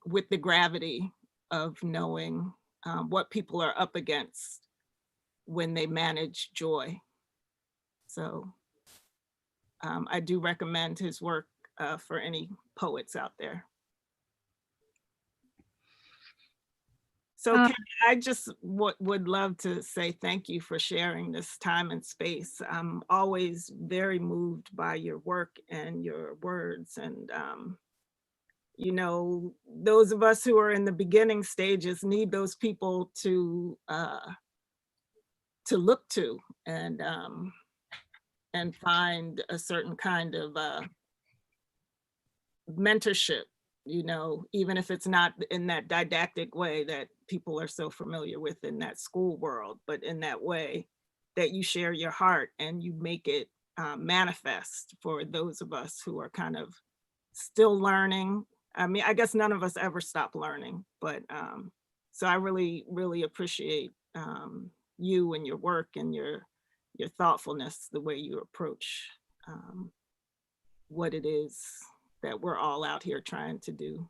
with the gravity of knowing what people are up against when they manage joy. So I do recommend his work for any poets out there. So I just would love to say thank you for sharing this time and space. I'm always very moved by your work and your words. And, you know, those of us who are in the beginning stages need those people to look to and find a certain kind of mentorship, you know, even if it's not in that didactic way that people are so familiar with in that school world, but in that way that you share your heart and you make it manifest for those of us who are kind of still learning. I mean, I guess none of us ever stop learning, but so I really, really appreciate you and your work and your thoughtfulness, the way you approach what it is that we're all out here trying to do.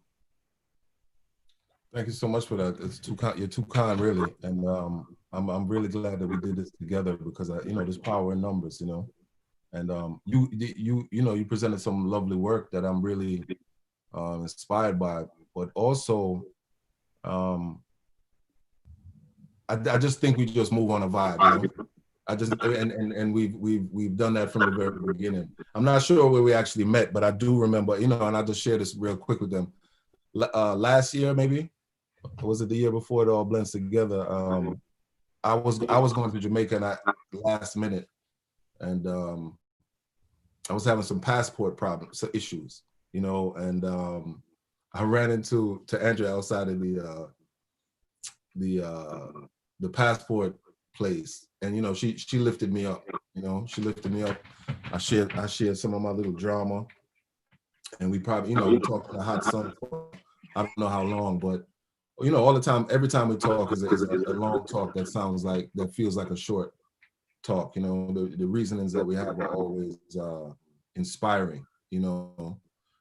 Thank you so much for that. It's too kind. You're too kind, really, and I'm really glad that we did this together because there's power in numbers, and you presented some lovely work that I'm really inspired by, but also I just think we just move on a vibe, I just and we've done that from the very beginning. I'm not sure where we actually met, but I do remember, and I'll just share this real quick with them. Last year, maybe, or was it the year before it all blends together? I was going to Jamaica and last minute, and I was having some passport problems, issues, and I ran into Andrea outside of the passport place, and she lifted me up. She lifted me up. I shared some of my little drama, and we probably we talked in the hot sun for I don't know how long, but all the time, every time we talk is a long talk that feels like a short talk. The reasonings that we have are always inspiring.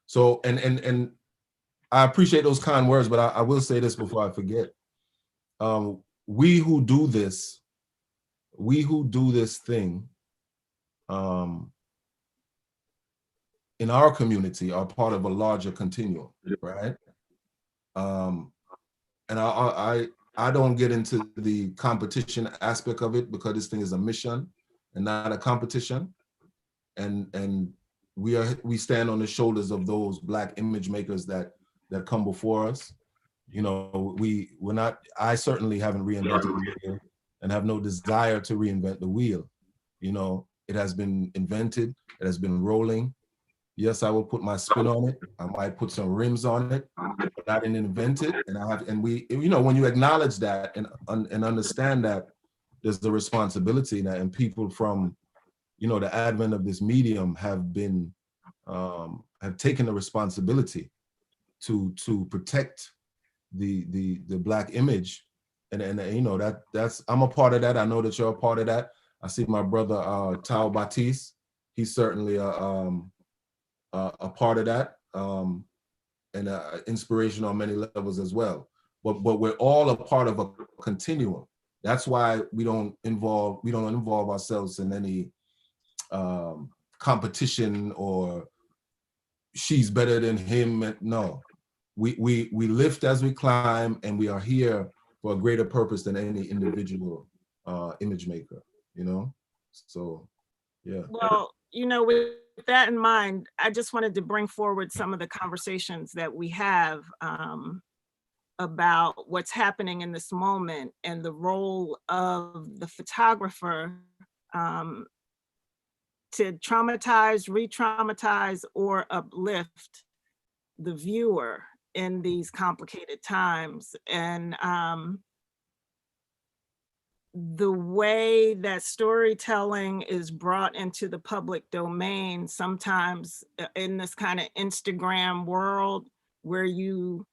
So and I appreciate those kind words, but I will say this before I forget. We who do this thing in our community are part of a larger continuum, right? And I don't get into the competition aspect of it because this thing is a mission and not a competition. And we stand on the shoulders of those Black image makers that come before us. We're not. I certainly haven't reinvented the wheel and have no desire to reinvent the wheel. It has been invented. It has been rolling. Yes, I will put my spin on it. I might put some rims on it, but I didn't invent it. And we, when you acknowledge that and understand that there's the responsibility that, and people from, the advent of this medium have taken the responsibility to protect the Black image, and that's I'm a part of that. I know that you're a part of that. I see my brother Tao Batiste. He's certainly a part of that, and inspiration on many levels as well. But we're all a part of a continuum. That's why we don't involve ourselves in any competition or she's better than him. No, we lift as we climb, and we are here for a greater purpose than any individual image maker. So yeah. Well, with that in mind, I just wanted to bring forward some of the conversations that we have about what's happening in this moment and the role of the photographer to traumatize, re-traumatize, or uplift the viewer in these complicated times. And the way that storytelling is brought into the public domain, sometimes in this kind of Instagram world where you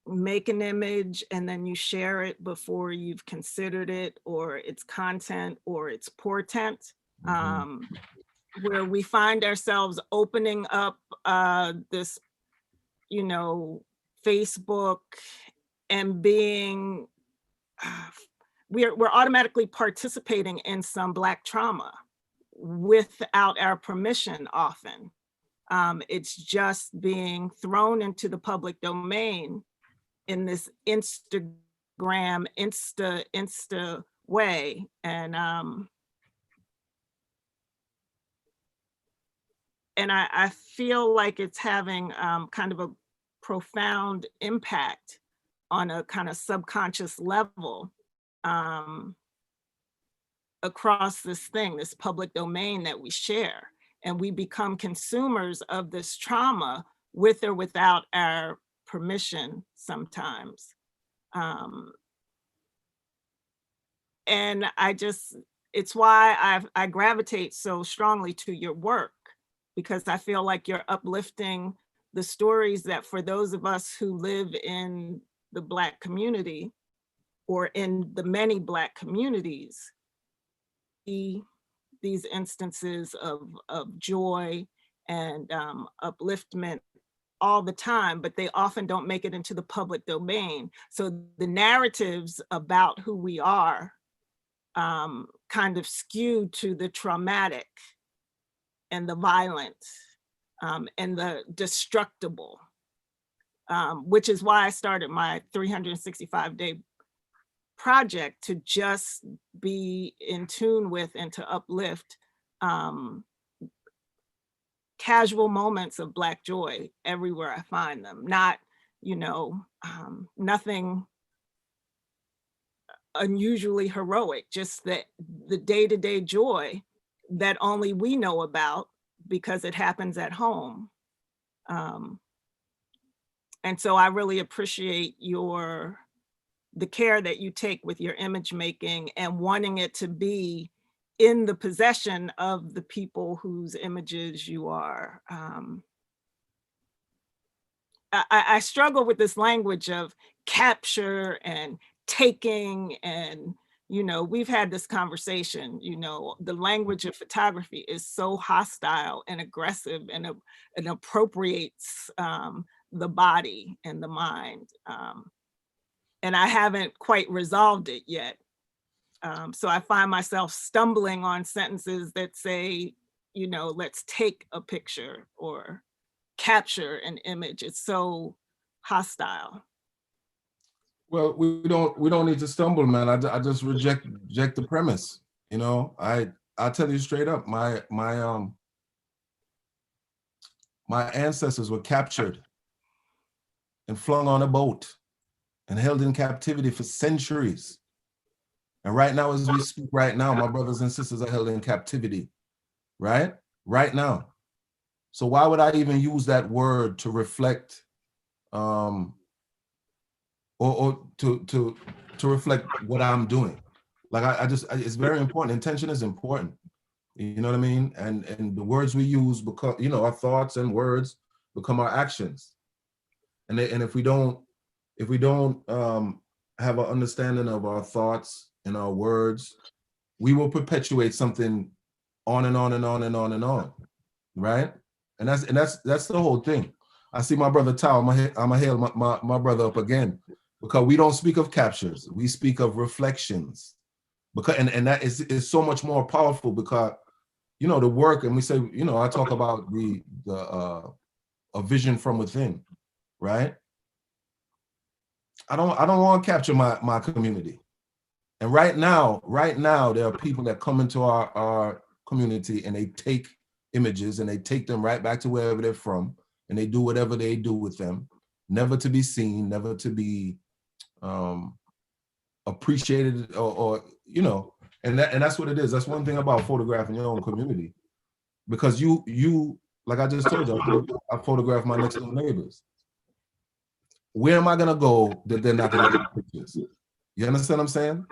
make an image and then you share it before you've considered it or its content or its portent, where we find ourselves opening up this, Facebook and being we're automatically participating in some Black trauma without our permission often. It's just being thrown into the public domain in this Insta way. And I feel like it's having kind of a profound impact on a kind of subconscious level across this public domain that we share. And we become consumers of this trauma with or without our permission sometimes. And it's why I gravitate so strongly to your work, because I feel like you're uplifting the stories that for those of us who live in the Black community or in the many Black communities, these instances of joy and upliftment all the time, but they often don't make it into the public domain. So the narratives about who we are kind of skew to the traumatic and the violent and the destructible, which is why I started my 365-day project, to just be in tune with and to uplift casual moments of Black joy everywhere I find them. Not, nothing unusually heroic, just the day-to-day joy that only we know about because it happens at home. And so I really appreciate the care that you take with your image making and wanting it to be in the possession of the people whose images you are. I struggle with this language of capture and taking, and we've had this conversation. The language of photography is so hostile and aggressive, and it appropriates the body and the mind. And I haven't quite resolved it yet. So I find myself stumbling on sentences that say, let's take a picture or capture an image. It's so hostile. Well, we don't need to stumble, man. I just reject the premise. I tell you straight up, my ancestors were captured and flung on a boat and held in captivity for centuries. And right now, as we speak right now, my brothers and sisters are held in captivity, right? Right now. So why would I even use that word to reflect, or to reflect what I'm doing? Like it's very important. Intention is important. You know what I mean? And the words we use become, our thoughts and words become our actions. And if we don't have an understanding of our thoughts and our words, we will perpetuate something on and on and on and on and on, right? And that's the whole thing. I see my brother Tao. I'm gonna hail my brother up again, because we don't speak of captures. We speak of reflections, because and that is so much more powerful, because the work, and we say, I talk about a vision from within, right? I don't want to capture my community. And right now, there are people that come into our community and they take images and they take them right back to wherever they're from, and they do whatever they do with them, never to be seen, never to be appreciated, or and that's what it is. That's one thing about photographing your own community, because you like I just told you, I photograph my next door neighbors. Where am I gonna go that they're not gonna take pictures? You understand what I'm saying?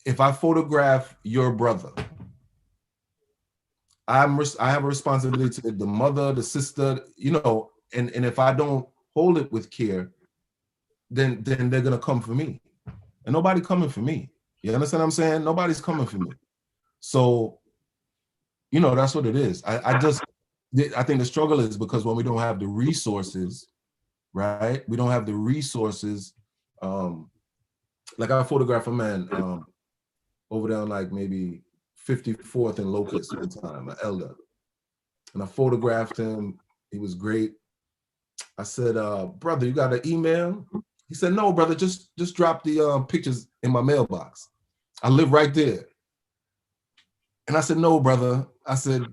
If I photograph your brother, I have a responsibility to the mother, the sister, and if I don't hold it with care, then they're gonna come for me. And nobody coming for me. You understand what I'm saying? Nobody's coming for me. So, that's what it is. I think the struggle is because when we don't have the resources, right? We don't have the resources. Like I photographed a man over there on like maybe 54th and Locust one time, an elder. And I photographed him. He was great. I said, brother, you got an email? He said, no, brother, just drop the pictures in my mailbox. I live right there. And I said, no, brother. I said,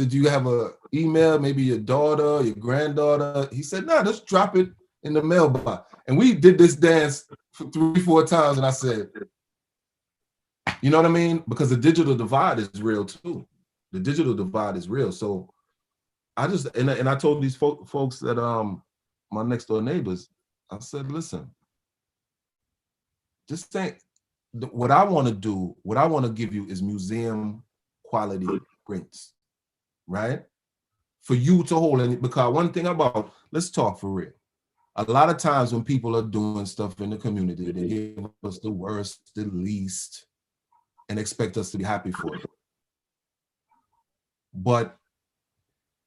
do you have an email? Maybe your daughter, your granddaughter? He said, no, just drop it in the mailbox. And we did this dance for 3-4 times. And I said, you know what I mean? Because the digital divide is real too. The digital divide is real. So I just, and I told these folks that my next door neighbors, I said, listen, just think, what I want to give you is museum quality prints. right? For you to hold it, because one thing about, let's talk for real. A lot of times when people are doing stuff in the community, they give us the worst, the least, and expect us to be happy for it. But,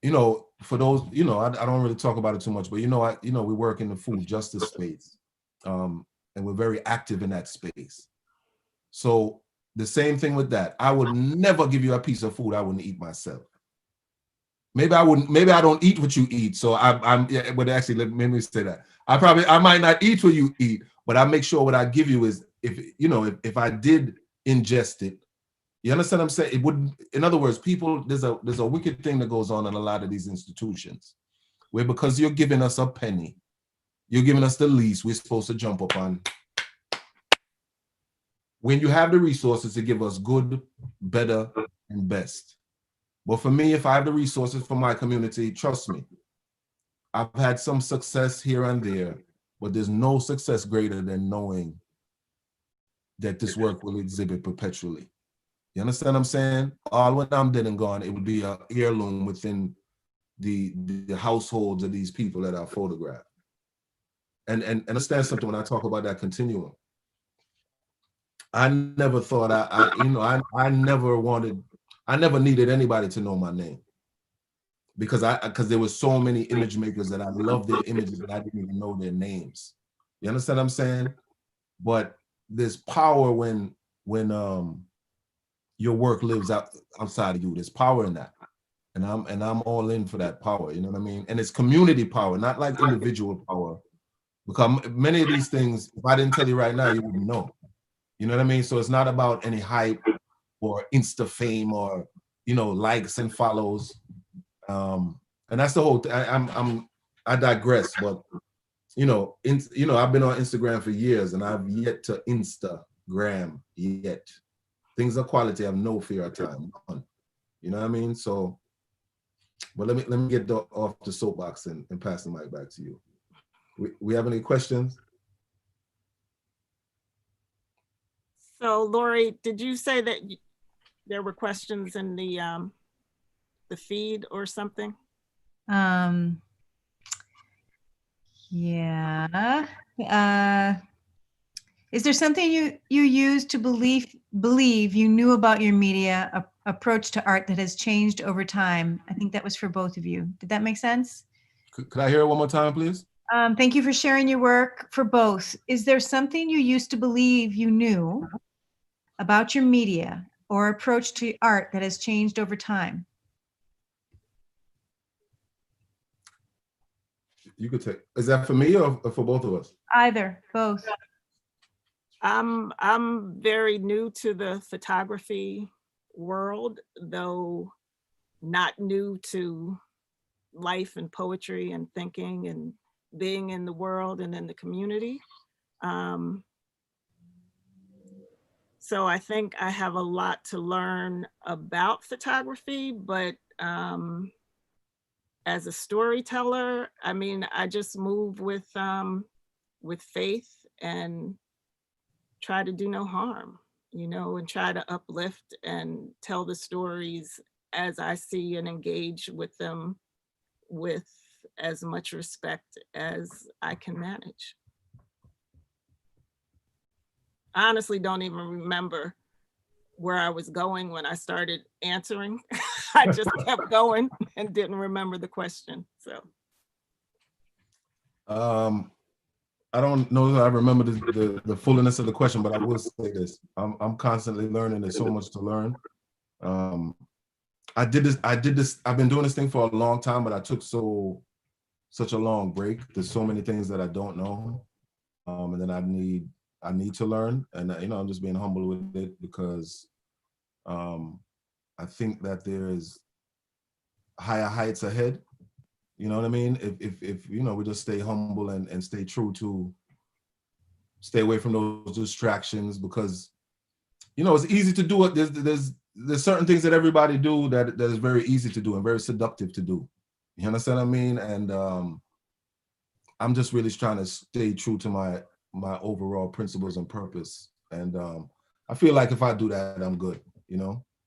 you know, for those, you know, I don't really talk about it too much, but you know, we work in the food justice space, and we're very active in that space. So the same thing with that. I would never give you a piece of food I wouldn't eat myself. Maybe I wouldn't. Maybe I don't eat what you eat. So I'm. Yeah, but actually, let me say that. I might not eat what you eat, but I make sure what I give you is, if I did ingest it, you understand what I'm saying? It wouldn't. In other words, people, there's a wicked thing that goes on in a lot of these institutions, where because you're giving us a penny, you're giving us the least, we're supposed to jump up on. When you have the resources to give us good, better, and best. But for me, if I have the resources for my community, trust me, I've had some success here and there, but there's no success greater than knowing that this work will exhibit perpetually. You understand what I'm saying? All when I'm dead and gone, it would be an heirloom within the households of these people that I photographed. And understand something when I talk about that continuum. I never thought I never needed anybody to know my name, because there were so many image makers that I loved their images that I didn't even know their names. You understand what I'm saying? But there's power when your work lives outside of you. There's power in that, and I'm all in for that power. You know what I mean? And it's community power, not like individual power, because many of these things, if I didn't tell you right now, you wouldn't know. You know what I mean? So it's not about any hype or Insta fame or, likes and follows. And that's the whole thing. I digress, but I've been on Instagram for years and I've yet to Instagram yet. Things of quality, I have no fear of time. You know what I mean? So, but let me get off the soapbox and pass the mic back to you. We have any questions? So Lori, did you say that there were questions in the feed or something? Yeah. Is there something you use to believe you knew about your media approach to art that has changed over time? I think that was for both of you. Did that make sense? Could I hear it one more time, please? Thank you for sharing your work for both. Is there something you used to believe you knew about your media or approach to art that has changed over time? You could take. Is that for me or for both of us? Either, both. I'm very new to the photography world, though not new to life and poetry and thinking and being in the world and in the community. So I think I have a lot to learn about photography, but as a storyteller, I mean, I just move with faith and try to do no harm, and try to uplift and tell the stories as I see and engage with them with as much respect as I can manage. I honestly don't even remember where I was going when I started answering. I just kept going and didn't remember the question, so. I don't know if I remember the fullness of the question, but I will say this. I'm constantly learning. There's so much to learn. I've been doing this thing for a long time, but I took such a long break. There's so many things that I don't know. And then I need to learn. And I'm just being humble with it because I think that there's higher heights ahead. You know what I mean? If we just stay humble and stay true to stay away from those distractions, because it's easy to do it. There's certain things that everybody do that is very easy to do and very seductive to do. You understand what I mean? And I'm just really trying to stay true to my overall principles and purpose. And I feel like if I do that, I'm good,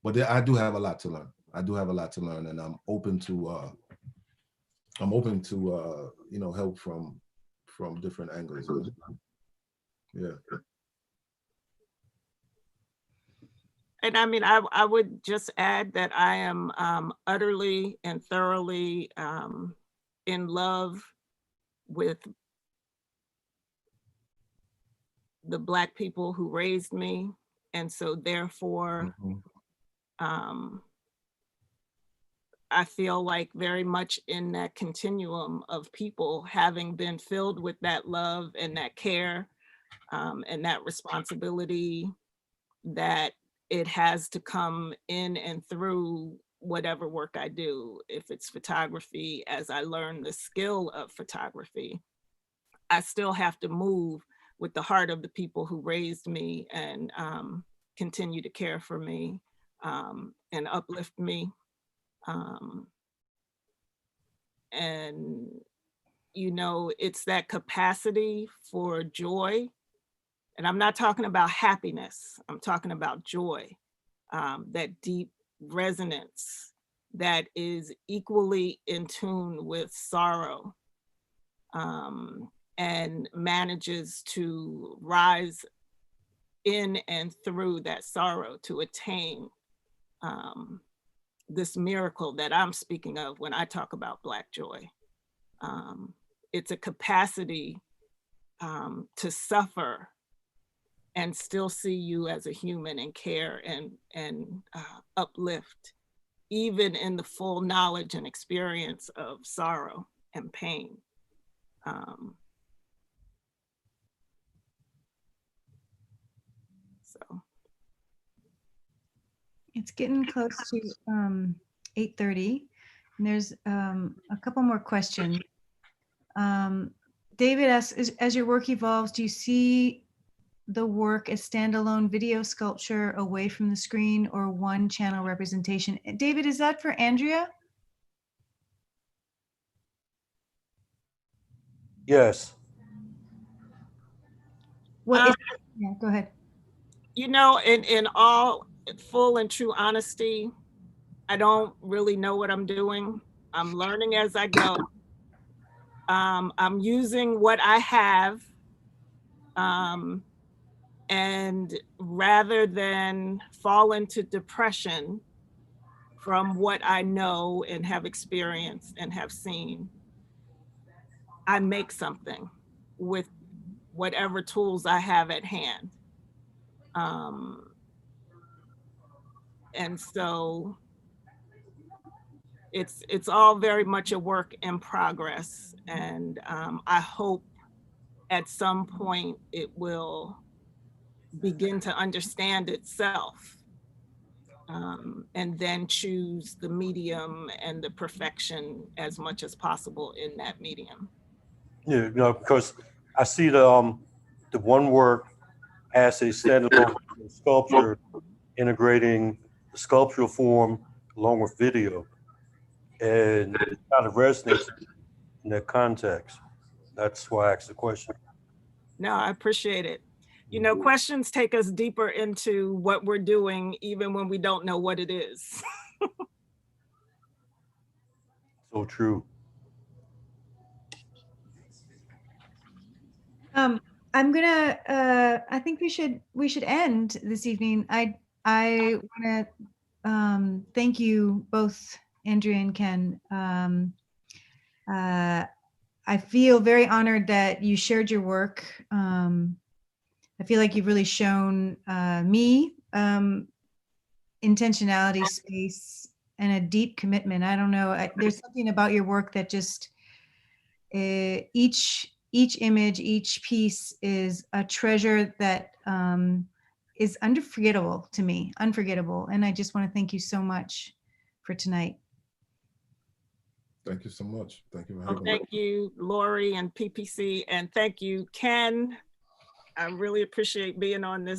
But I do have a lot to learn. I do have a lot to learn, and I'm open to you know, help from different angles. Yeah. And I mean, I would just add that I am utterly and thoroughly in love with the Black people who raised me. And so therefore, I feel like very much in that continuum of people having been filled with that love and that care and that responsibility, that it has to come in and through whatever work I do. If it's photography, as I learn the skill of photography, I still have to move with the heart of the people who raised me and continue to care for me and uplift me. And, you know, it's that capacity for joy. And I'm not talking about happiness, I'm talking about joy, that deep resonance that is equally in tune with sorrow, and manages to rise in and through that sorrow to attain this miracle that I'm speaking of when I talk about Black joy. It's a capacity to suffer and still see you as a human and care and uplift, even in the full knowledge and experience of sorrow and pain. So. It's getting close to 8:30, and there's a couple more questions. David asks, as your work evolves, do you see the work as standalone video sculpture away from the screen or one channel representation? David, is that for Andrea? Yes. Yeah, go ahead. You know, in all full and true honesty, I don't really know what I'm doing. I'm learning as I go. I'm using what I have, and rather than fall into depression from what I know and have experienced and have seen, I make something with whatever tools I have at hand. And so it's all very much a work in progress. And I hope at some point it will begin to understand itself, and then choose the medium and the perfection as much as possible in that medium. Yeah, no, because I see the one work as a standalone sculpture, integrating the sculptural form along with video, and it kind of resonates in that context. That's why I asked the question. No, I appreciate it. You know, questions take us deeper into what we're doing, even when we don't know what it is. So true. I'm gonna. I think we should end this evening. I want to thank you both, Andrea and Ken. I feel very honored that you shared your work. I feel like you've really shown me intentionality, space, and a deep commitment. I don't know. There's something about your work that just each image, each piece is a treasure that is unforgettable to me, unforgettable. And I just want to thank you so much for tonight. Thank you so much. Thank you for having me. Thank you, Lori and PPC, and thank you, Ken. I really appreciate being on this